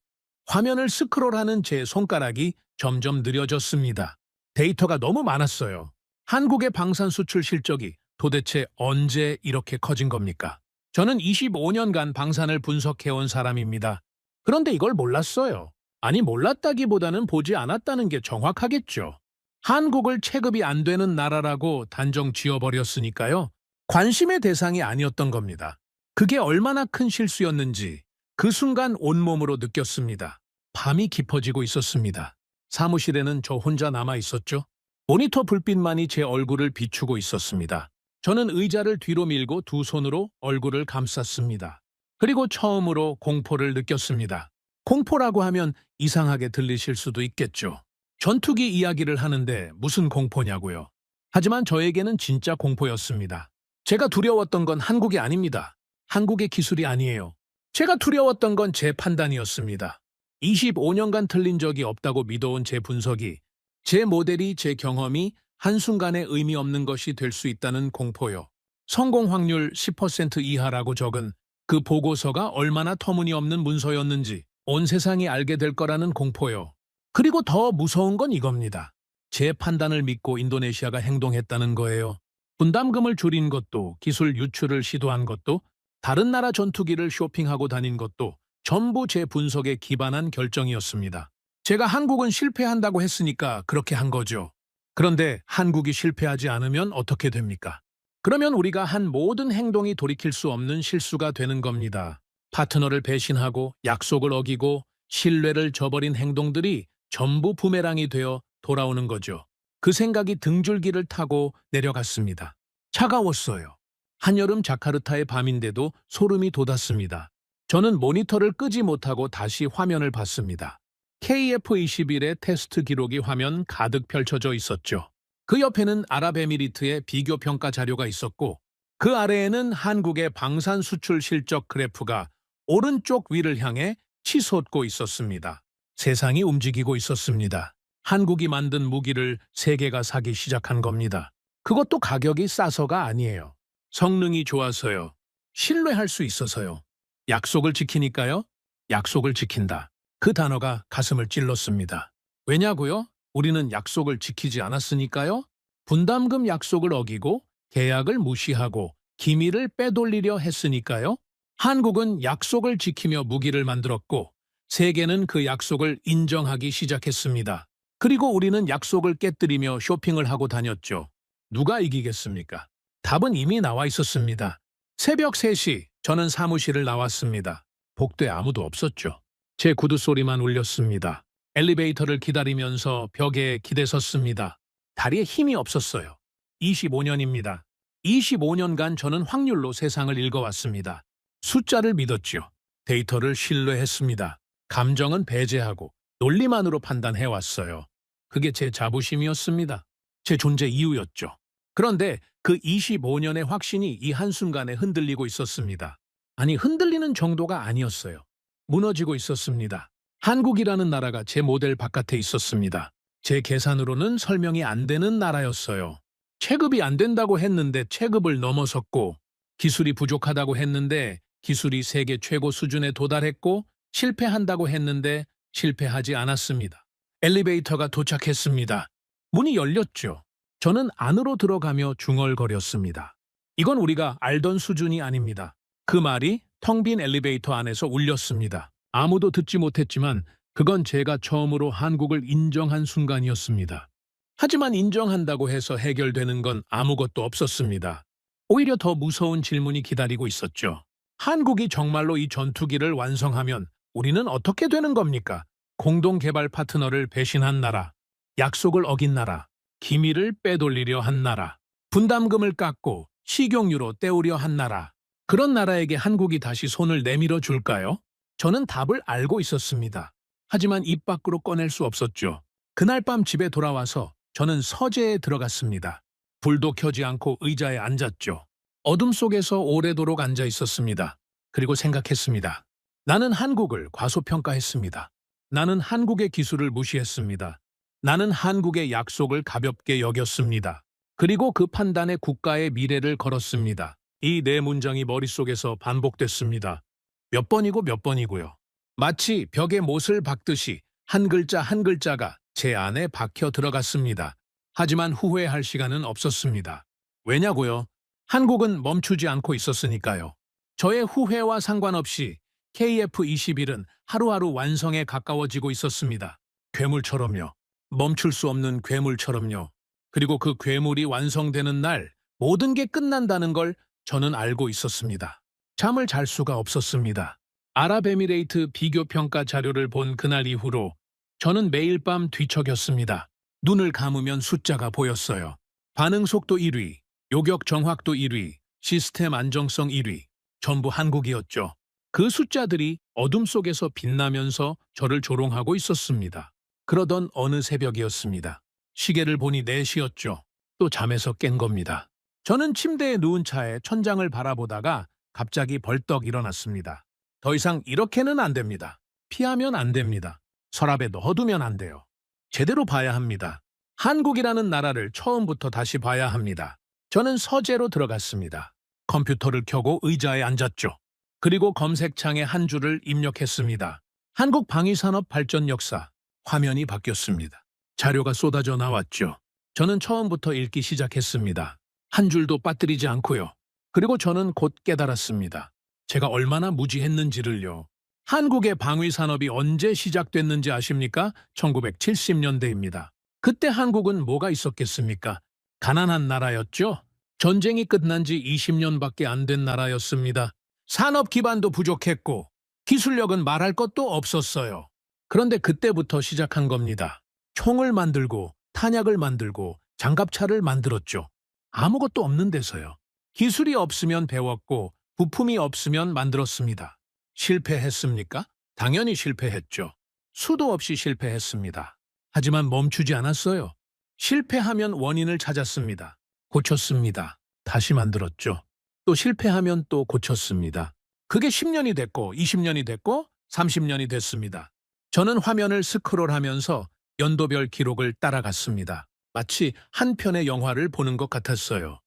화면을 스크롤하는 제 손가락이 점점 느려졌습니다. 데이터가 너무 많았어요. 한국의 방산 수출 실적이 도대체 언제 이렇게 커진 겁니까? 저는 25년간 방산을 분석해온 사람입니다. 그런데 이걸 몰랐어요. 아니, 몰랐다기보다는 보지 않았다는 게 정확하겠죠. 한국을 체급이 안 되는 나라라고 단정 지어버렸으니까요. 관심의 대상이 아니었던 겁니다. 그게 얼마나 큰 실수였는지 그 순간 온몸으로 느꼈습니다. 밤이 깊어지고 있었습니다. 사무실에는 저 혼자 남아 있었죠. 모니터 불빛만이 제 얼굴을 비추고 있었습니다. 저는 의자를 뒤로 밀고 두 손으로 얼굴을 감쌌습니다. 그리고 처음으로 공포를 느꼈습니다. 공포라고 하면 이상하게 들리실 수도 있겠죠. 전투기 이야기를 하는데 무슨 공포냐고요. 하지만 저에게는 진짜 공포였습니다. 제가 두려웠던 건 한국이 아닙니다. 한국의 기술이 아니에요. 제가 두려웠던 건 제 판단이었습니다. 25년간 틀린 적이 없다고 믿어온 제 분석이, 제 모델이, 제 경험이 한순간에 의미 없는 것이 될 수 있다는 공포요. 성공 확률 10% 이하라고 적은 그 보고서가 얼마나 터무니없는 문서였는지 온 세상이 알게 될 거라는 공포요. 그리고 더 무서운 건 이겁니다. 제 판단을 믿고 인도네시아가 행동했다는 거예요. 분담금을 줄인 것도, 기술 유출을 시도한 것도, 다른 나라 전투기를 쇼핑하고 다닌 것도 전부 제 분석에 기반한 결정이었습니다. 제가 한국은 실패한다고 했으니까 그렇게 한 거죠. 그런데 한국이 실패하지 않으면 어떻게 됩니까? 그러면 우리가 한 모든 행동이 돌이킬 수 없는 실수가 되는 겁니다. 파트너를 배신하고 약속을 어기고 신뢰를 저버린 행동들이 전부 부메랑이 되어 돌아오는 거죠. 그 생각이 등줄기를 타고 내려갔습니다. 차가웠어요. 한여름 자카르타의 밤인데도 소름이 돋았습니다. 저는 모니터를 끄지 못하고 다시 화면을 봤습니다. KF-21의 테스트 기록이 화면 가득 펼쳐져 있었죠. 그 옆에는 아랍에미리트의 비교 평가 자료가 있었고, 그 아래에는 한국의 방산 수출 실적 그래프가 오른쪽 위를 향해 치솟고 있었습니다. 세상이 움직이고 있었습니다. 한국이 만든 무기를 세계가 사기 시작한 겁니다. 그것도 가격이 싸서가 아니에요. 성능이 좋아서요. 신뢰할 수 있어서요. 약속을 지키니까요. 약속을 지킨다. 그 단어가 가슴을 찔렀습니다. 왜냐고요? 우리는 약속을 지키지 않았으니까요. 분담금 약속을 어기고 계약을 무시하고 기밀을 빼돌리려 했으니까요. 한국은 약속을 지키며 무기를 만들었고 세계는 그 약속을 인정하기 시작했습니다. 그리고 우리는 약속을 깨뜨리며 쇼핑을 하고 다녔죠. 누가 이기겠습니까? 답은 이미 나와 있었습니다. 새벽 3시 저는 사무실을 나왔습니다. 복도에 아무도 없었죠. 제 구두 소리만 울렸습니다. 엘리베이터를 기다리면서 벽에 기대섰습니다. 다리에 힘이 없었어요. 25년입니다. 25년간 저는 확률로 세상을 읽어왔습니다. 숫자를 믿었죠. 데이터를 신뢰했습니다. 감정은 배제하고 논리만으로 판단해왔어요. 그게 제 자부심이었습니다. 제 존재 이유였죠. 그런데 그 25년의 확신이 이 한순간에 흔들리고 있었습니다. 아니, 흔들리는 정도가 아니었어요. 무너지고 있었습니다. 한국이라는 나라가 제 모델 바깥에 있었습니다. 제 계산으로는 설명이 안 되는 나라였어요. 체급이 안 된다고 했는데 체급을 넘어섰고 기술이 부족하다고 했는데 기술이 세계 최고 수준에 도달했고 실패한다고 했는데 실패하지 않았습니다. 엘리베이터가 도착했습니다. 문이 열렸죠. 저는 안으로 들어가며 중얼거렸습니다. 이건 우리가 알던 수준이 아닙니다. 그 말이 텅 빈 엘리베이터 안에서 울렸습니다. 아무도 듣지 못했지만 그건 제가 처음으로 한국을 인정한 순간이었습니다. 하지만 인정한다고 해서 해결되는 건 아무것도 없었습니다. 오히려 더 무서운 질문이 기다리고 있었죠. 한국이 정말로 이 전투기를 완성하면 우리는 어떻게 되는 겁니까? 공동개발 파트너를 배신한 나라, 약속을 어긴 나라, 기밀을 빼돌리려 한 나라, 분담금을 깎고 식용유로 때우려 한 나라. 그런 나라에게 한국이 다시 손을 내밀어 줄까요? 저는 답을 알고 있었습니다. 하지만 입 밖으로 꺼낼 수 없었죠. 그날 밤 집에 돌아와서 저는 서재에 들어갔습니다. 불도 켜지 않고 의자에 앉았죠. 어둠 속에서 오래도록 앉아 있었습니다. 그리고 생각했습니다. 나는 한국을 과소평가했습니다. 나는 한국의 기술을 무시했습니다. 나는 한국의 약속을 가볍게 여겼습니다. 그리고 그 판단에 국가의 미래를 걸었습니다. 이 네 문장이 머릿속에서 반복됐습니다. 몇 번이고 몇 번이고요. 마치 벽에 못을 박듯이 한 글자 한 글자가 제 안에 박혀 들어갔습니다. 하지만 후회할 시간은 없었습니다. 왜냐고요? 한국은 멈추지 않고 있었으니까요. 저의 후회와 상관없이 KF-21은 하루하루 완성에 가까워지고 있었습니다. 괴물처럼요. 멈출 수 없는 괴물처럼요. 그리고 그 괴물이 완성되는 날 모든 게 끝난다는 걸 저는 알고 있었습니다. 잠을 잘 수가 없었습니다. 아랍에미레이트 비교평가 자료를 본 그날 이후로 저는 매일 밤 뒤척였습니다. 눈을 감으면 숫자가 보였어요. 반응 속도 1위, 요격 정확도 1위, 시스템 안정성 1위, 전부 한국이었죠. 그 숫자들이 어둠 속에서 빛나면서 저를 조롱하고 있었습니다. 그러던 어느 새벽이었습니다. 시계를 보니 4시였죠. 또 잠에서 깬 겁니다. 저는 침대에 누운 차에 천장을 바라보다가 갑자기 벌떡 일어났습니다. 더 이상 이렇게는 안 됩니다. 피하면 안 됩니다. 서랍에 넣어두면 안 돼요. 제대로 봐야 합니다. 한국이라는 나라를 처음부터 다시 봐야 합니다. 저는 서재로 들어갔습니다. 컴퓨터를 켜고 의자에 앉았죠. 그리고 검색창에 한 줄을 입력했습니다. 한국 방위산업 발전 역사. 화면이 바뀌었습니다. 자료가 쏟아져 나왔죠. 저는 처음부터 읽기 시작했습니다. 한 줄도 빠뜨리지 않고요. 그리고 저는 곧 깨달았습니다. 제가 얼마나 무지했는지를요. 한국의 방위산업이 언제 시작됐는지 아십니까? 1970년대입니다. 그때 한국은 뭐가 있었겠습니까? 가난한 나라였죠. 전쟁이 끝난 지 20년밖에 안 된 나라였습니다. 산업 기반도 부족했고 기술력은 말할 것도 없었어요. 그런데 그때부터 시작한 겁니다. 총을 만들고 탄약을 만들고 장갑차를 만들었죠. 아무것도 없는 데서요. 기술이 없으면 배웠고 부품이 없으면 만들었습니다. 실패했습니까? 당연히 실패했죠. 수도 없이 실패했습니다. 하지만 멈추지 않았어요. 실패하면 원인을 찾았습니다. 고쳤습니다. 다시 만들었죠. 또 실패하면 또 고쳤습니다. 그게 10년이 됐고 20년이 됐고 30년이 됐습니다. 저는 화면을 스크롤하면서 연도별 기록을 따라갔습니다. 마치 한 편의 영화를 보는 것 같았어요.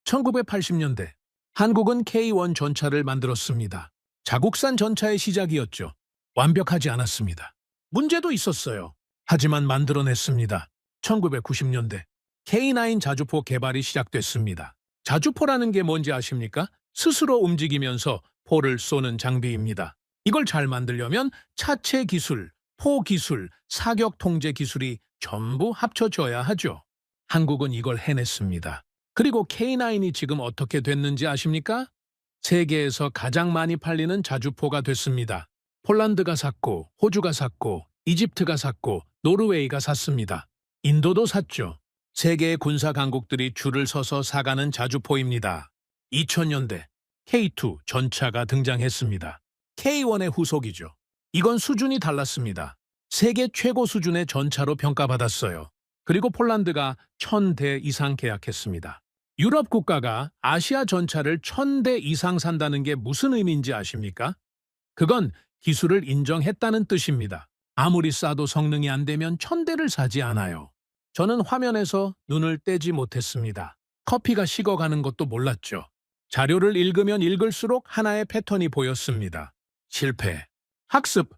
1980년대 한국은 K1 전차를 만들었습니다. 자국산 전차의 시작이었죠. 완벽하지 않았습니다. 문제도 있었어요. 하지만 만들어냈습니다. 1990년대 K9 자주포 개발이 시작됐습니다. 자주포라는 게 뭔지 아십니까? 스스로 움직이면서 포를 쏘는 장비입니다. 이걸 잘 만들려면 차체 기술, 포 기술, 사격 통제 기술이 전부 합쳐져야 하죠. 한국은 이걸 해냈습니다. 그리고 K9이 지금 어떻게 됐는지 아십니까? 세계에서 가장 많이 팔리는 자주포가 됐습니다. 폴란드가 샀고, 호주가 샀고, 이집트가 샀고, 노르웨이가 샀습니다. 인도도 샀죠. 세계의 군사 강국들이 줄을 서서 사가는 자주포입니다. 2000년대 K2 전차가 등장했습니다. K1의 후속이죠. 이건 수준이 달랐습니다. 세계 최고 수준의 전차로 평가받았어요. 그리고 폴란드가 1000대 이상 계약했습니다. 유럽 국가가 아시아 전차를 1000대 이상 산다는 게 무슨 의미인지 아십니까? 그건 기술을 인정했다는 뜻입니다. 아무리 싸도 성능이 안 되면 1000대를 사지 않아요. 저는 화면에서 눈을 떼지 못했습니다. 커피가 식어가는 것도 몰랐죠. 자료를 읽으면 읽을수록 하나의 패턴이 보였습니다. 실패, 학습,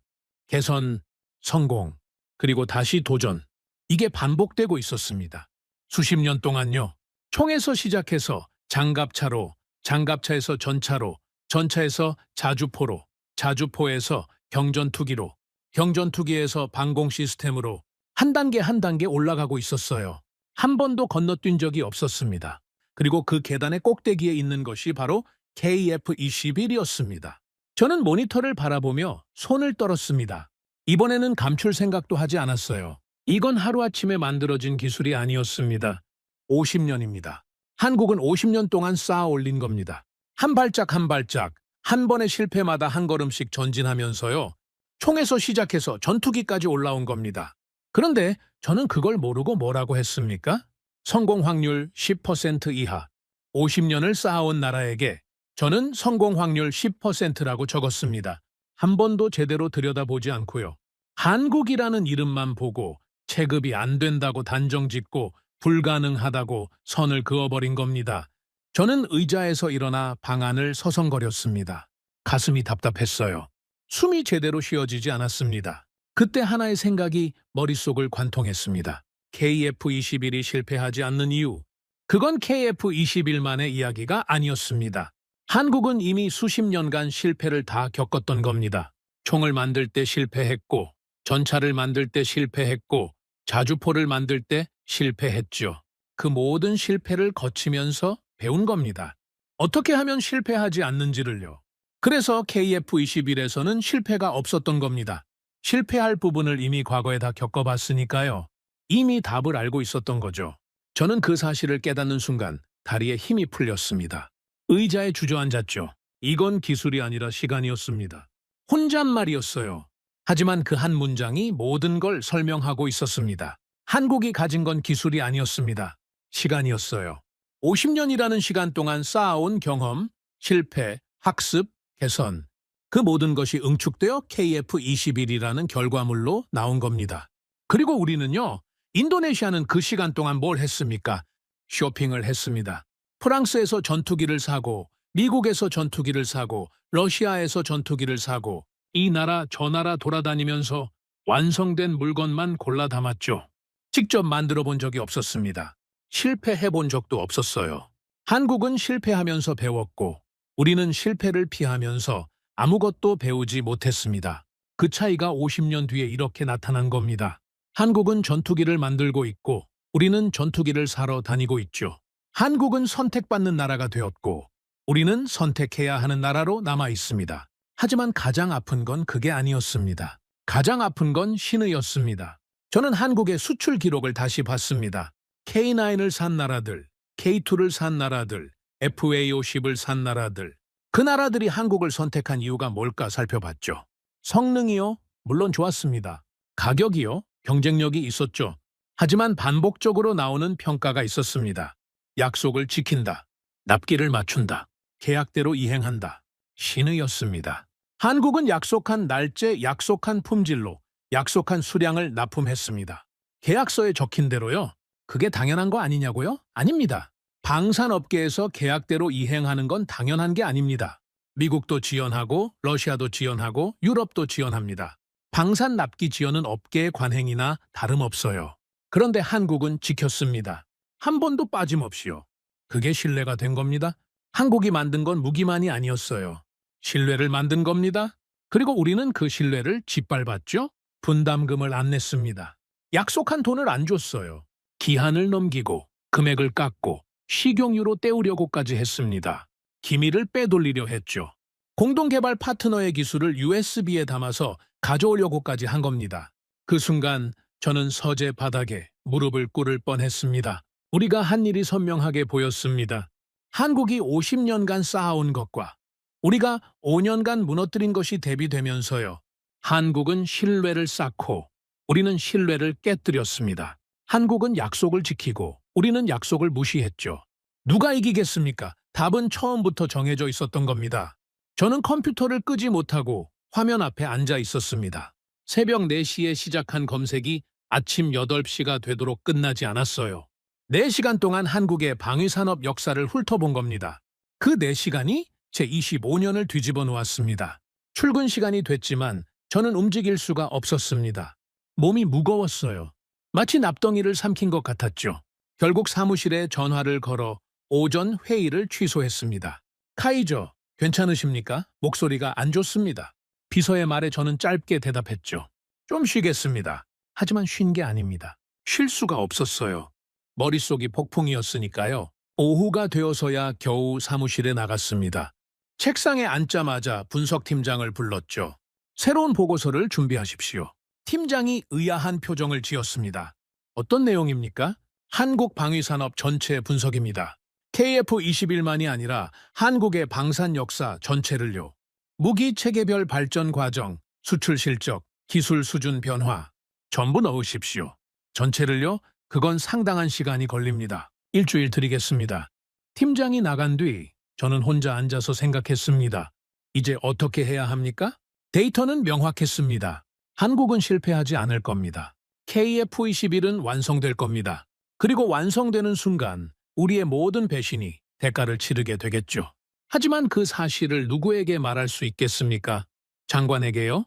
개선, 성공, 그리고 다시 도전. 이게 반복되고 있었습니다. 수십 년 동안요. 총에서 시작해서 장갑차로, 장갑차에서 전차로, 전차에서 자주포로, 자주포에서 경전투기로, 경전투기에서 방공 시스템으로 한 단계 한 단계 올라가고 있었어요. 한 번도 건너뛴 적이 없었습니다. 그리고 그 계단의 꼭대기에 있는 것이 바로 KF-21이었습니다. 저는 모니터를 바라보며 손을 떨었습니다. 이번에는 감출 생각도 하지 않았어요. 이건 하루아침에 만들어진 기술이 아니었습니다. 50년입니다. 한국은 50년 동안 쌓아 올린 겁니다. 한 발짝 한 발짝, 한 번의 실패마다 한 걸음씩 전진하면서요. 총에서 시작해서 전투기까지 올라온 겁니다. 그런데 저는 그걸 모르고 뭐라고 했습니까? 성공 확률 10% 이하, 50년을 쌓아온 나라에게 저는 성공 확률 10%라고 적었습니다. 한 번도 제대로 들여다보지 않고요. 한국이라는 이름만 보고 체급이 안 된다고 단정짓고 불가능하다고 선을 그어버린 겁니다. 저는 의자에서 일어나 방안을 서성거렸습니다. 가슴이 답답했어요. 숨이 제대로 쉬어지지 않았습니다. 그때 하나의 생각이 머릿속을 관통했습니다. KF-21이 실패하지 않는 이유. 그건 KF-21만의 이야기가 아니었습니다. 한국은 이미 수십 년간 실패를 다 겪었던 겁니다. 총을 만들 때 실패했고, 전차를 만들 때 실패했고, 자주포를 만들 때 실패했죠. 그 모든 실패를 거치면서 배운 겁니다. 어떻게 하면 실패하지 않는지를요. 그래서 KF-21에서는 실패가 없었던 겁니다. 실패할 부분을 이미 과거에 다 겪어봤으니까요. 이미 답을 알고 있었던 거죠. 저는 그 사실을 깨닫는 순간 다리에 힘이 풀렸습니다. 의자에 주저앉았죠. 이건 기술이 아니라 시간이었습니다. 혼잣말이었어요. 하지만 그 한 문장이 모든 걸 설명하고 있었습니다. 한국이 가진 건 기술이 아니었습니다. 시간이었어요. 50년이라는 시간 동안 쌓아온 경험, 실패, 학습, 개선. 그 모든 것이 응축되어 KF-21이라는 결과물로 나온 겁니다. 그리고 우리는요, 인도네시아는 그 시간 동안 뭘 했습니까? 쇼핑을 했습니다. 프랑스에서 전투기를 사고, 미국에서 전투기를 사고, 러시아에서 전투기를 사고, 이 나라 저 나라 돌아다니면서 완성된 물건만 골라 담았죠. 직접 만들어 본 적이 없었습니다. 실패해 본 적도 없었어요. 한국은 실패하면서 배웠고, 우리는 실패를 피하면서 아무것도 배우지 못했습니다. 그 차이가 50년 뒤에 이렇게 나타난 겁니다. 한국은 전투기를 만들고 있고 우리는 전투기를 사러 다니고 있죠. 한국은 선택받는 나라가 되었고 우리는 선택해야 하는 나라로 남아 있습니다. 하지만 가장 아픈 건 그게 아니었습니다. 가장 아픈 건 신의였습니다. 저는 한국의 수출 기록을 다시 봤습니다. K9을 산 나라들, K2를 산 나라들, FA50을 산 나라들, 그 나라들이 한국을 선택한 이유가 뭘까 살펴봤죠. 성능이요? 물론 좋았습니다. 가격이요? 경쟁력이 있었죠. 하지만 반복적으로 나오는 평가가 있었습니다. 약속을 지킨다. 납기를 맞춘다. 계약대로 이행한다. 신의였습니다. 한국은 약속한 날짜, 약속한 품질로, 약속한 수량을 납품했습니다. 계약서에 적힌 대로요. 그게 당연한 거 아니냐고요? 아닙니다. 방산업계에서 계약대로 이행하는 건 당연한 게 아닙니다. 미국도 지원하고 러시아도 지원하고 유럽도 지원합니다. 방산 납기 지원은 업계의 관행이나 다름없어요. 그런데 한국은 지켰습니다. 한 번도 빠짐없이요. 그게 신뢰가 된 겁니다. 한국이 만든 건 무기만이 아니었어요. 신뢰를 만든 겁니다. 그리고 우리는 그 신뢰를 짓밟았죠. 분담금을 안 냈습니다. 약속한 돈을 안 줬어요. 기한을 넘기고 금액을 깎고 식용유로 때우려고까지 했습니다. 기밀을 빼돌리려 했죠. 공동개발 파트너의 기술을 USB에 담아서 가져오려고까지 한 겁니다. 그 순간 저는 서재 바닥에 무릎을 꿇을 뻔했습니다. 우리가 한 일이 선명하게 보였습니다. 한국이 50년간 쌓아온 것과 우리가 5년간 무너뜨린 것이 대비되면서요. 한국은 신뢰를 쌓고 우리는 신뢰를 깨뜨렸습니다. 한국은 약속을 지키고 우리는 약속을 무시했죠. 누가 이기겠습니까? 답은 처음부터 정해져 있었던 겁니다. 저는 컴퓨터를 끄지 못하고 화면 앞에 앉아 있었습니다. 새벽 4시에 시작한 검색이 아침 8시가 되도록 끝나지 않았어요. 4시간 동안 한국의 방위산업 역사를 훑어본 겁니다. 그 4시간이 제 25년을 뒤집어 놓았습니다. 출근 시간이 됐지만 저는 움직일 수가 없었습니다. 몸이 무거웠어요. 마치 납덩이를 삼킨 것 같았죠. 결국 사무실에 전화를 걸어 오전 회의를 취소했습니다. 카이저, 괜찮으십니까? 목소리가 안 좋습니다. 비서의 말에 저는 짧게 대답했죠. 좀 쉬겠습니다. 하지만 쉰 게 아닙니다. 쉴 수가 없었어요. 머릿속이 폭풍이었으니까요. 오후가 되어서야 겨우 사무실에 나갔습니다. 책상에 앉자마자 분석팀장을 불렀죠. 새로운 보고서를 준비하십시오. 팀장이 의아한 표정을 지었습니다. 어떤 내용입니까? 한국 방위산업 전체 분석입니다. KF-21만이 아니라 한국의 방산 역사 전체를요. 무기 체계별 발전 과정, 수출 실적, 기술 수준 변화 전부 넣으십시오. 전체를요? 그건 상당한 시간이 걸립니다. 일주일 드리겠습니다. 팀장이 나간 뒤 저는 혼자 앉아서 생각했습니다. 이제 어떻게 해야 합니까? 데이터는 명확했습니다. 한국은 실패하지 않을 겁니다. KF-21은 완성될 겁니다. 그리고 완성되는 순간 우리의 모든 배신이 대가를 치르게 되겠죠. 하지만 그 사실을 누구에게 말할 수 있겠습니까? 장관에게요?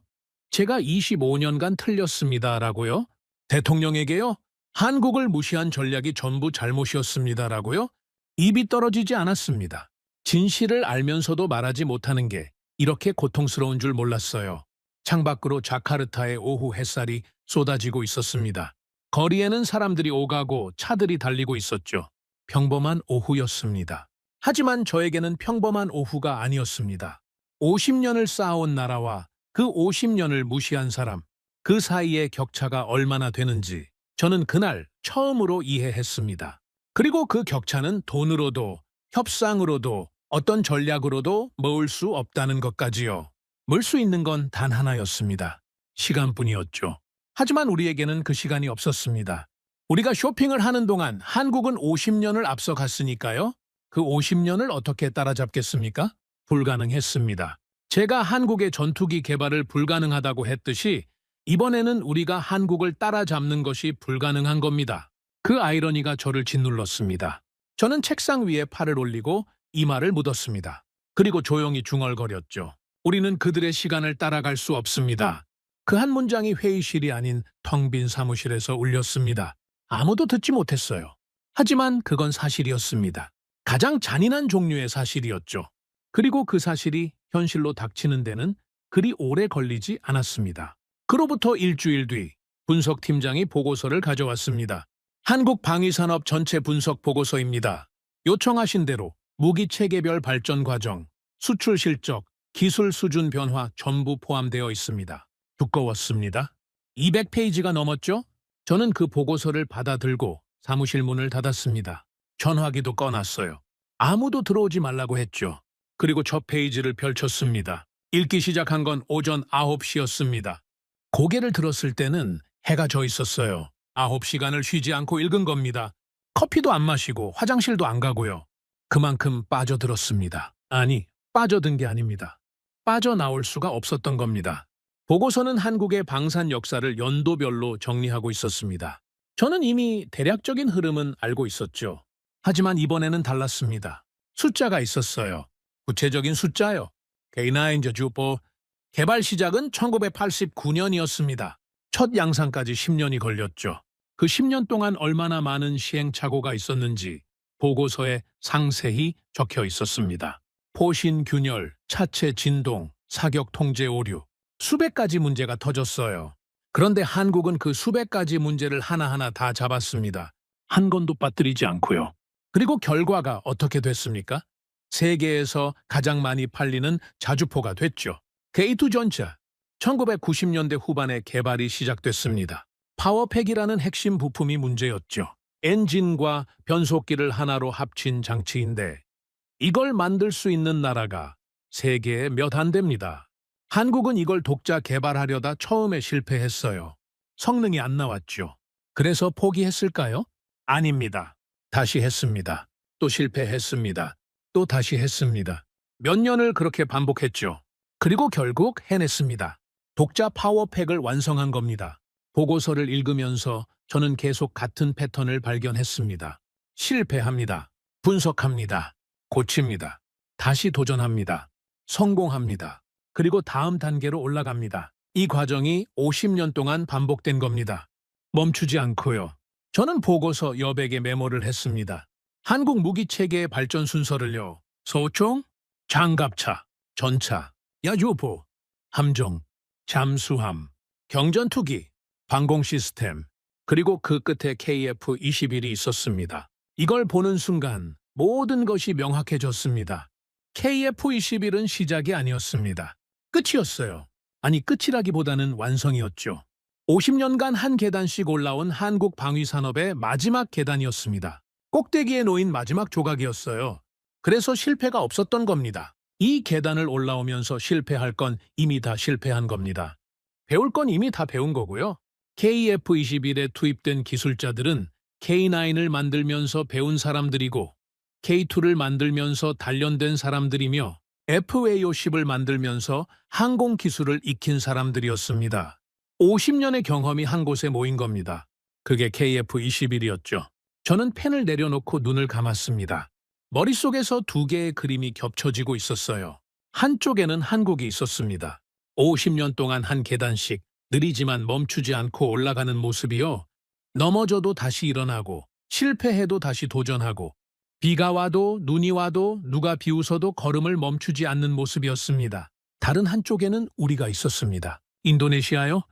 제가 25년간 틀렸습니다라고요? 대통령에게요? 한국을 무시한 전략이 전부 잘못이었습니다라고요? 입이 떨어지지 않았습니다. 진실을 알면서도 말하지 못하는 게 이렇게 고통스러운 줄 몰랐어요. 창밖으로 자카르타의 오후 햇살이 쏟아지고 있었습니다. 거리에는 사람들이 오가고 차들이 달리고 있었죠. 평범한 오후였습니다. 하지만 저에게는 평범한 오후가 아니었습니다. 50년을 쌓아온 나라와 그 50년을 무시한 사람, 그 사이의 격차가 얼마나 되는지 저는 그날 처음으로 이해했습니다. 그리고 그 격차는 돈으로도, 협상으로도, 어떤 전략으로도 모을 수 없다는 것까지요. 물 수 있는 건 단 하나였습니다. 시간뿐이었죠. 하지만 우리에게는 그 시간이 없었습니다. 우리가 쇼핑을 하는 동안 한국은 50년을 앞서갔으니까요. 그 50년을 어떻게 따라잡겠습니까? 불가능했습니다. 제가 한국의 전투기 개발을 불가능하다고 했듯이 이번에는 우리가 한국을 따라잡는 것이 불가능한 겁니다. 그 아이러니가 저를 짓눌렀습니다. 저는 책상 위에 팔을 올리고 이마를 묻었습니다. 그리고 조용히 중얼거렸죠. 우리는 그들의 시간을 따라갈 수 없습니다. 그 한 문장이 회의실이 아닌 텅 빈 사무실에서 울렸습니다. 아무도 듣지 못했어요. 하지만 그건 사실이었습니다. 가장 잔인한 종류의 사실이었죠. 그리고 그 사실이 현실로 닥치는 데는 그리 오래 걸리지 않았습니다. 그로부터 일주일 뒤 분석팀장이 보고서를 가져왔습니다. 한국 방위산업 전체 분석 보고서입니다. 요청하신 대로 무기 체계별 발전 과정, 수출 실적, 기술 수준 변화 전부 포함되어 있습니다. 두꺼웠습니다. 200페이지가 넘었죠? 저는 그 보고서를 받아들고 사무실 문을 닫았습니다. 전화기도 꺼놨어요. 아무도 들어오지 말라고 했죠. 그리고 첫 페이지를 펼쳤습니다. 읽기 시작한 건 오전 9시였습니다. 고개를 들었을 때는 해가 져 있었어요. 9시간을 쉬지 않고 읽은 겁니다. 커피도 안 마시고 화장실도 안 가고요. 그만큼 빠져들었습니다. 아니, 빠져든 게 아닙니다. 빠져나올 수가 없었던 겁니다. 보고서는 한국의 방산 역사를 연도별로 정리하고 있었습니다. 저는 이미 대략적인 흐름은 알고 있었죠. 하지만 이번에는 달랐습니다. 숫자가 있었어요. 구체적인 숫자요. K9 주포 개발 시작은 1989년이었습니다. 첫 양산까지 10년이 걸렸죠. 그 10년 동안 얼마나 많은 시행착오가 있었는지 보고서에 상세히 적혀 있었습니다. 포신 균열, 차체 진동, 사격 통제 오류, 수백 가지 문제가 터졌어요. 그런데 한국은 그 수백 가지 문제를 하나하나 다 잡았습니다. 한 건도 빠뜨리지 않고요. 그리고 결과가 어떻게 됐습니까? 세계에서 가장 많이 팔리는 자주포가 됐죠. K2 전차, 1990년대 후반에 개발이 시작됐습니다. 파워팩이라는 핵심 부품이 문제였죠. 엔진과 변속기를 하나로 합친 장치인데 이걸 만들 수 있는 나라가 세계에 몇 안 됩니다. 한국은 이걸 독자 개발하려다 처음에 실패했어요. 성능이 안 나왔죠. 그래서 포기했을까요? 아닙니다. 다시 했습니다. 또 실패했습니다. 또 다시 했습니다. 몇 년을 그렇게 반복했죠. 그리고 결국 해냈습니다. 독자 파워팩을 완성한 겁니다. 보고서를 읽으면서 저는 계속 같은 패턴을 발견했습니다. 실패합니다. 분석합니다. 고칩니다. 다시 도전합니다. 성공합니다. 그리고 다음 단계로 올라갑니다. 이 과정이 50년 동안 반복된 겁니다. 멈추지 않고요. 저는 보고서 여백에 메모를 했습니다. 한국 무기체계의 발전 순서를요. 소총, 장갑차, 전차, 야주포, 함정, 잠수함, 경전투기, 방공 시스템, 그리고 그 끝에 KF-21이 있었습니다. 이걸 보는 순간 모든 것이 명확해졌습니다. KF-21은 시작이 아니었습니다. 끝이었어요. 아니, 끝이라기보다는 완성이었죠. 50년간 한 계단씩 올라온 한국 방위산업의 마지막 계단이었습니다. 꼭대기에 놓인 마지막 조각이었어요. 그래서 실패가 없었던 겁니다. 이 계단을 올라오면서 실패할 건 이미 다 실패한 겁니다. 배울 건 이미 다 배운 거고요. KF-21에 투입된 기술자들은 K9을 만들면서 배운 사람들이고 K2를 만들면서 단련된 사람들이며 FA-50을 만들면서 항공 기술을 익힌 사람들이었습니다. 50년의 경험이 한 곳에 모인 겁니다. 그게 KF-21이었죠. 저는 펜을 내려놓고 눈을 감았습니다. 머릿속에서 두 개의 그림이 겹쳐지고 있었어요. 한쪽에는 한국이 있었습니다. 50년 동안 한 계단씩 느리지만 멈추지 않고 올라가는 모습이요. 넘어져도 다시 일어나고 실패해도 다시 도전하고 비가 와도 눈이 와도 누가 비웃어도 걸음을 멈추지 않는 모습이었습니다. 다른 한쪽에는 우리가 있었습니다. 인도네시아요?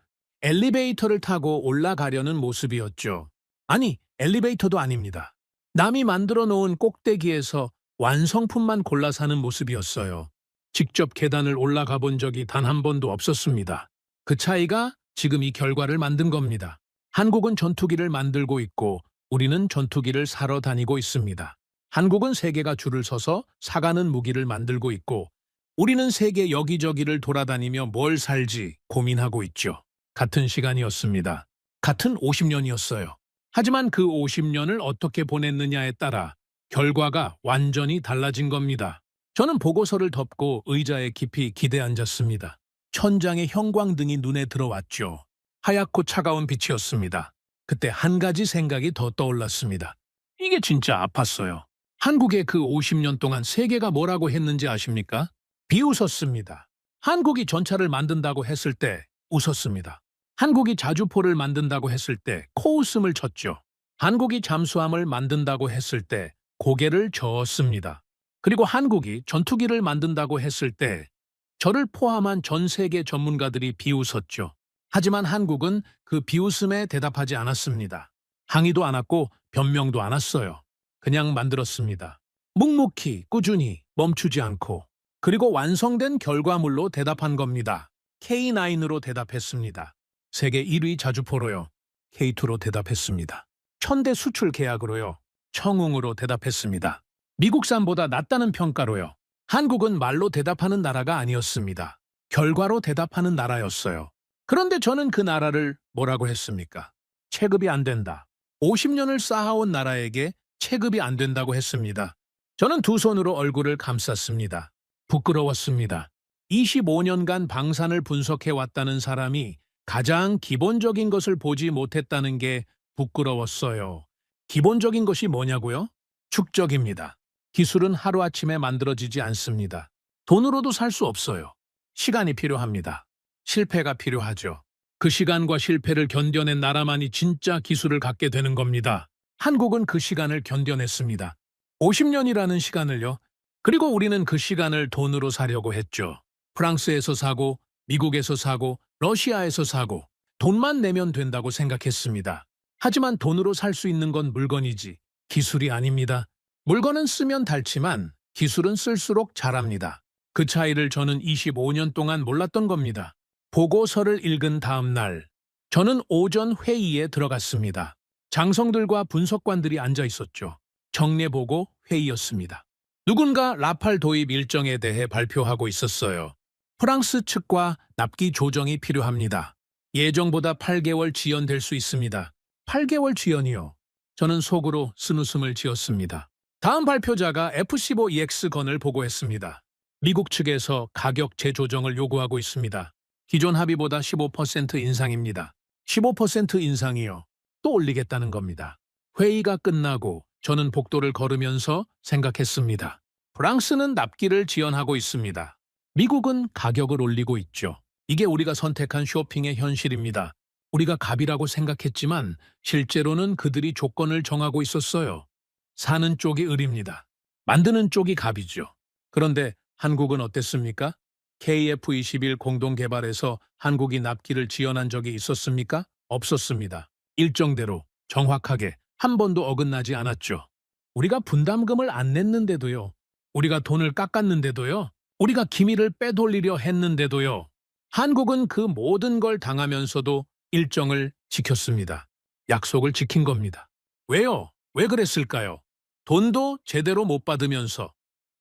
엘리베이터를 타고 올라가려는 모습이었죠. 아니, 엘리베이터도 아닙니다. 남이 만들어 놓은 꼭대기에서 완성품만 골라 사는 모습이었어요. 직접 계단을 올라가 본 적이 단 한 번도 없었습니다. 그 차이가 지금 이 결과를 만든 겁니다. 한국은 전투기를 만들고 있고 우리는 전투기를 사러 다니고 있습니다. 한국은 세계가 줄을 서서 사가는 무기를 만들고 있고 우리는 세계 여기저기를 돌아다니며 뭘 살지 고민하고 있죠. 같은 시간이었습니다. 같은 50년이었어요. 하지만 그 50년을 어떻게 보냈느냐에 따라 결과가 완전히 달라진 겁니다. 저는 보고서를 덮고 의자에 깊이 기대 앉았습니다. 천장에 형광등이 눈에 들어왔죠. 하얗고 차가운 빛이었습니다. 그때 한 가지 생각이 더 떠올랐습니다. 이게 진짜 아팠어요. 한국의 그 50년 동안 세계가 뭐라고 했는지 아십니까? 비웃었습니다. 한국이 전차를 만든다고 했을 때 웃었습니다. 한국이 자주포를 만든다고 했을 때 코웃음을 쳤죠. 한국이 잠수함을 만든다고 했을 때 고개를 저었습니다. 그리고 한국이 전투기를 만든다고 했을 때 저를 포함한 전 세계 전문가들이 비웃었죠. 하지만 한국은 그 비웃음에 대답하지 않았습니다. 항의도 않았고 변명도 않았어요. 그냥 만들었습니다. 묵묵히 꾸준히 멈추지 않고 그리고 완성된 결과물로 대답한 겁니다. K9으로 대답했습니다. 세계 1위 자주포로요. K2로 대답했습니다. 천대 수출 계약으로요. 청웅으로 대답했습니다. 미국산보다 낫다는 평가로요. 한국은 말로 대답하는 나라가 아니었습니다. 결과로 대답하는 나라였어요. 그런데 저는 그 나라를 뭐라고 했습니까? 체급이 안 된다. 50년을 쌓아온 나라에게 체급이 안 된다고 했습니다. 저는 두 손으로 얼굴을 감쌌습니다. 부끄러웠습니다. 25년간 방산을 분석해왔다는 사람이 가장 기본적인 것을 보지 못했다는 게 부끄러웠어요. 기본적인 것이 뭐냐고요? 축적입니다. 기술은 하루아침에 만들어지지 않습니다. 돈으로도 살 수 없어요. 시간이 필요합니다. 실패가 필요하죠. 그 시간과 실패를 견뎌낸 나라만이 진짜 기술을 갖게 되는 겁니다. 한국은 그 시간을 견뎌냈습니다. 50년이라는 시간을요. 그리고 우리는 그 시간을 돈으로 사려고 했죠. 프랑스에서 사고, 미국에서 사고, 러시아에서 사고, 돈만 내면 된다고 생각했습니다. 하지만 돈으로 살 수 있는 건 물건이지 기술이 아닙니다. 물건은 쓰면 닳지만 기술은 쓸수록 잘합니다. 그 차이를 저는 25년 동안 몰랐던 겁니다. 보고서를 읽은 다음 날, 저는 오전 회의에 들어갔습니다. 장성들과 분석관들이 앉아 있었죠. 정례보고 회의였습니다. 누군가 라팔 도입 일정에 대해 발표하고 있었어요. 프랑스 측과 납기 조정이 필요합니다. 예정보다 8개월 지연될 수 있습니다. 8개월 지연이요. 저는 속으로 쓴웃음을 지었습니다. 다음 발표자가 F-15EX건을 보고했습니다. 미국 측에서 가격 재조정을 요구하고 있습니다. 기존 합의보다 15% 인상입니다. 15% 인상이요. 또 올리겠다는 겁니다. 회의가 끝나고 저는 복도를 걸으면서 생각했습니다. 프랑스는 납기를 지원하고 있습니다. 미국은 가격을 올리고 있죠. 이게 우리가 선택한 쇼핑의 현실입니다. 우리가 갑이라고 생각했지만 실제로는 그들이 조건을 정하고 있었어요. 사는 쪽이 을입니다. 만드는 쪽이 갑이죠. 그런데 한국은 어땠습니까? KF-21 공동개발에서 한국이 납기를 지원한 적이 있었습니까? 없었습니다. 일정대로 정확하게 한 번도 어긋나지 않았죠. 우리가 분담금을 안 냈는데도요. 우리가 돈을 깎았는데도요. 우리가 기밀을 빼돌리려 했는데도요. 한국은 그 모든 걸 당하면서도 일정을 지켰습니다. 약속을 지킨 겁니다. 왜요? 왜 그랬을까요? 돈도 제대로 못 받으면서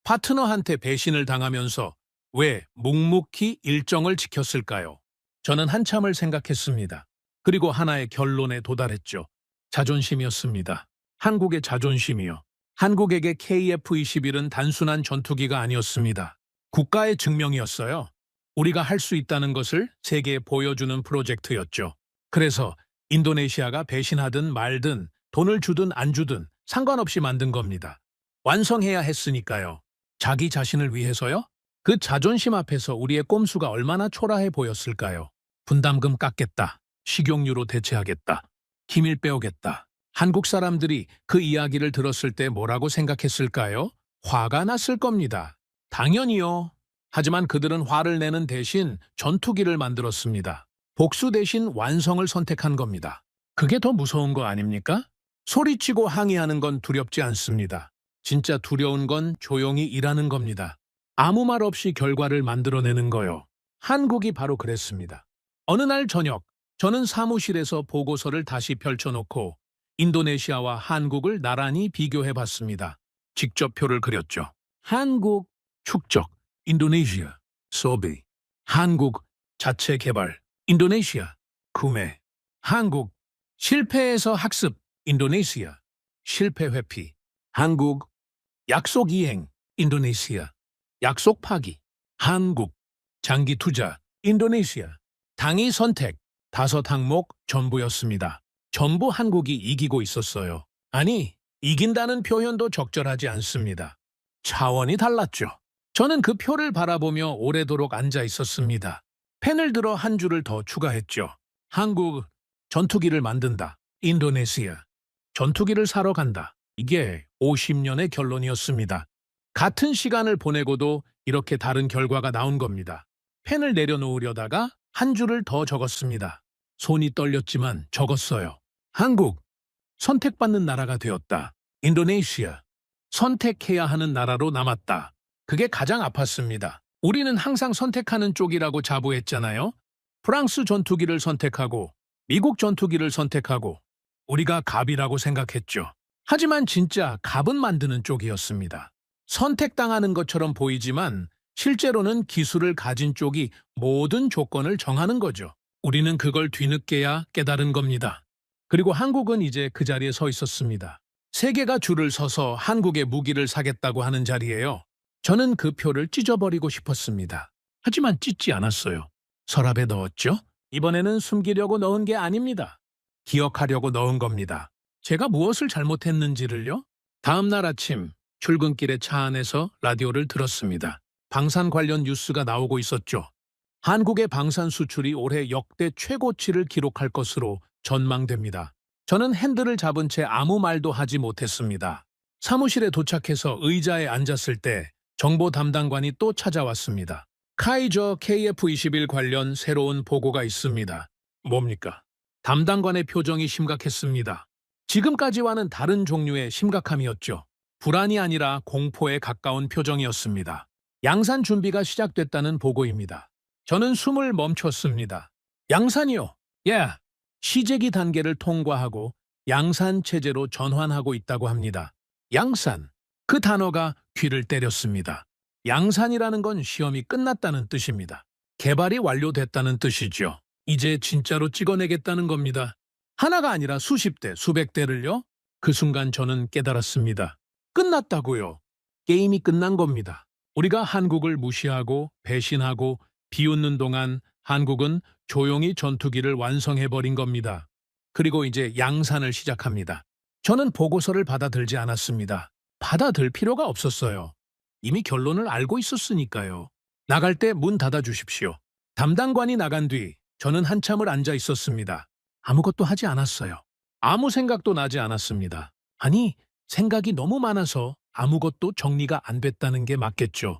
파트너한테 배신을 당하면서 왜 묵묵히 일정을 지켰을까요? 저는 한참을 생각했습니다. 그리고 하나의 결론에 도달했죠. 자존심이었습니다. 한국의 자존심이요. 한국에게 KF-21은 단순한 전투기가 아니었습니다. 국가의 증명이었어요. 우리가 할 수 있다는 것을 세계에 보여주는 프로젝트였죠. 그래서 인도네시아가 배신하든 말든 돈을 주든 안 주든 상관없이 만든 겁니다. 완성해야 했으니까요. 자기 자신을 위해서요? 그 자존심 앞에서 우리의 꼼수가 얼마나 초라해 보였을까요? 분담금 깎겠다. 식용유로 대체하겠다. 기밀 빼오겠다. 한국 사람들이 그 이야기를 들었을 때 뭐라고 생각했을까요? 화가 났을 겁니다. 당연히요. 하지만 그들은 화를 내는 대신 전투기를 만들었습니다. 복수 대신 완성을 선택한 겁니다. 그게 더 무서운 거 아닙니까? 소리치고 항의하는 건 두렵지 않습니다. 진짜 두려운 건 조용히 일하는 겁니다. 아무 말 없이 결과를 만들어내는 거요. 한국이 바로 그랬습니다. 어느 날 저녁, 저는 사무실에서 보고서를 다시 펼쳐놓고 인도네시아와 한국을 나란히 비교해봤습니다. 직접 표를 그렸죠. 한국, 축적, 인도네시아, 소비. 한국, 자체 개발, 인도네시아, 구매. 한국, 실패에서 학습, 인도네시아, 실패 회피. 한국, 약속 이행, 인도네시아, 약속 파기. 한국, 장기 투자, 인도네시아, 당위 선택, 5항목 전부였습니다. 전부 한국이 이기고 있었어요. 아니, 이긴다는 표현도 적절하지 않습니다. 차원이 달랐죠. 저는 그 표를 바라보며 오래도록 앉아 있었습니다. 펜을 들어 한 줄을 더 추가했죠. 한국, 전투기를 만든다. 인도네시아, 전투기를 사러 간다. 이게 50년의 결론이었습니다. 같은 시간을 보내고도 이렇게 다른 결과가 나온 겁니다. 펜을 내려놓으려다가 한 줄을 더 적었습니다. 손이 떨렸지만 적었어요. 한국, 선택받는 나라가 되었다. 인도네시아, 선택해야 하는 나라로 남았다. 그게 가장 아팠습니다. 우리는 항상 선택하는 쪽이라고 자부했잖아요. 프랑스 전투기를 선택하고 미국 전투기를 선택하고 우리가 갑이라고 생각했죠. 하지만 진짜 갑은 만드는 쪽이었습니다. 선택당하는 것처럼 보이지만 실제로는 기술을 가진 쪽이 모든 조건을 정하는 거죠. 우리는 그걸 뒤늦게야 깨달은 겁니다. 그리고 한국은 이제 그 자리에 서 있었습니다. 세계가 줄을 서서 한국의 무기를 사겠다고 하는 자리예요. 저는 그 표를 찢어버리고 싶었습니다. 하지만 찢지 않았어요. 서랍에 넣었죠? 이번에는 숨기려고 넣은 게 아닙니다. 기억하려고 넣은 겁니다. 제가 무엇을 잘못했는지를요? 다음 날 아침 출근길에 차 안에서 라디오를 들었습니다. 방산 관련 뉴스가 나오고 있었죠. 한국의 방산 수출이 올해 역대 최고치를 기록할 것으로 전망됩니다. 저는 핸들을 잡은 채 아무 말도 하지 못했습니다. 사무실에 도착해서 의자에 앉았을 때 정보 담당관이 또 찾아왔습니다. 카이저 KF-21 관련 새로운 보고가 있습니다. 뭡니까? 담당관의 표정이 심각했습니다. 지금까지와는 다른 종류의 심각함이었죠. 불안이 아니라 공포에 가까운 표정이었습니다. 양산 준비가 시작됐다는 보고입니다. 저는 숨을 멈췄습니다. 양산이요? 예. 시제기 단계를 통과하고 양산 체제로 전환하고 있다고 합니다. 양산. 그 단어가 귀를 때렸습니다. 양산이라는 건 시험이 끝났다는 뜻입니다. 개발이 완료됐다는 뜻이죠. 이제 진짜로 찍어내겠다는 겁니다. 하나가 아니라 수십 대, 수백 대를요? 그 순간 저는 깨달았습니다. 끝났다고요. 게임이 끝난 겁니다. 우리가 한국을 무시하고 배신하고 비웃는 동안 한국은 조용히 전투기를 완성해버린 겁니다. 그리고 이제 양산을 시작합니다. 저는 보고서를 받아들지 않았습니다. 받아들 필요가 없었어요. 이미 결론을 알고 있었으니까요. 나갈 때 문 닫아 주십시오. 담당관이 나간 뒤 저는 한참을 앉아 있었습니다. 아무것도 하지 않았어요. 아무 생각도 나지 않았습니다. 아니, 생각이 너무 많아서 아무것도 정리가 안 됐다는 게 맞겠죠.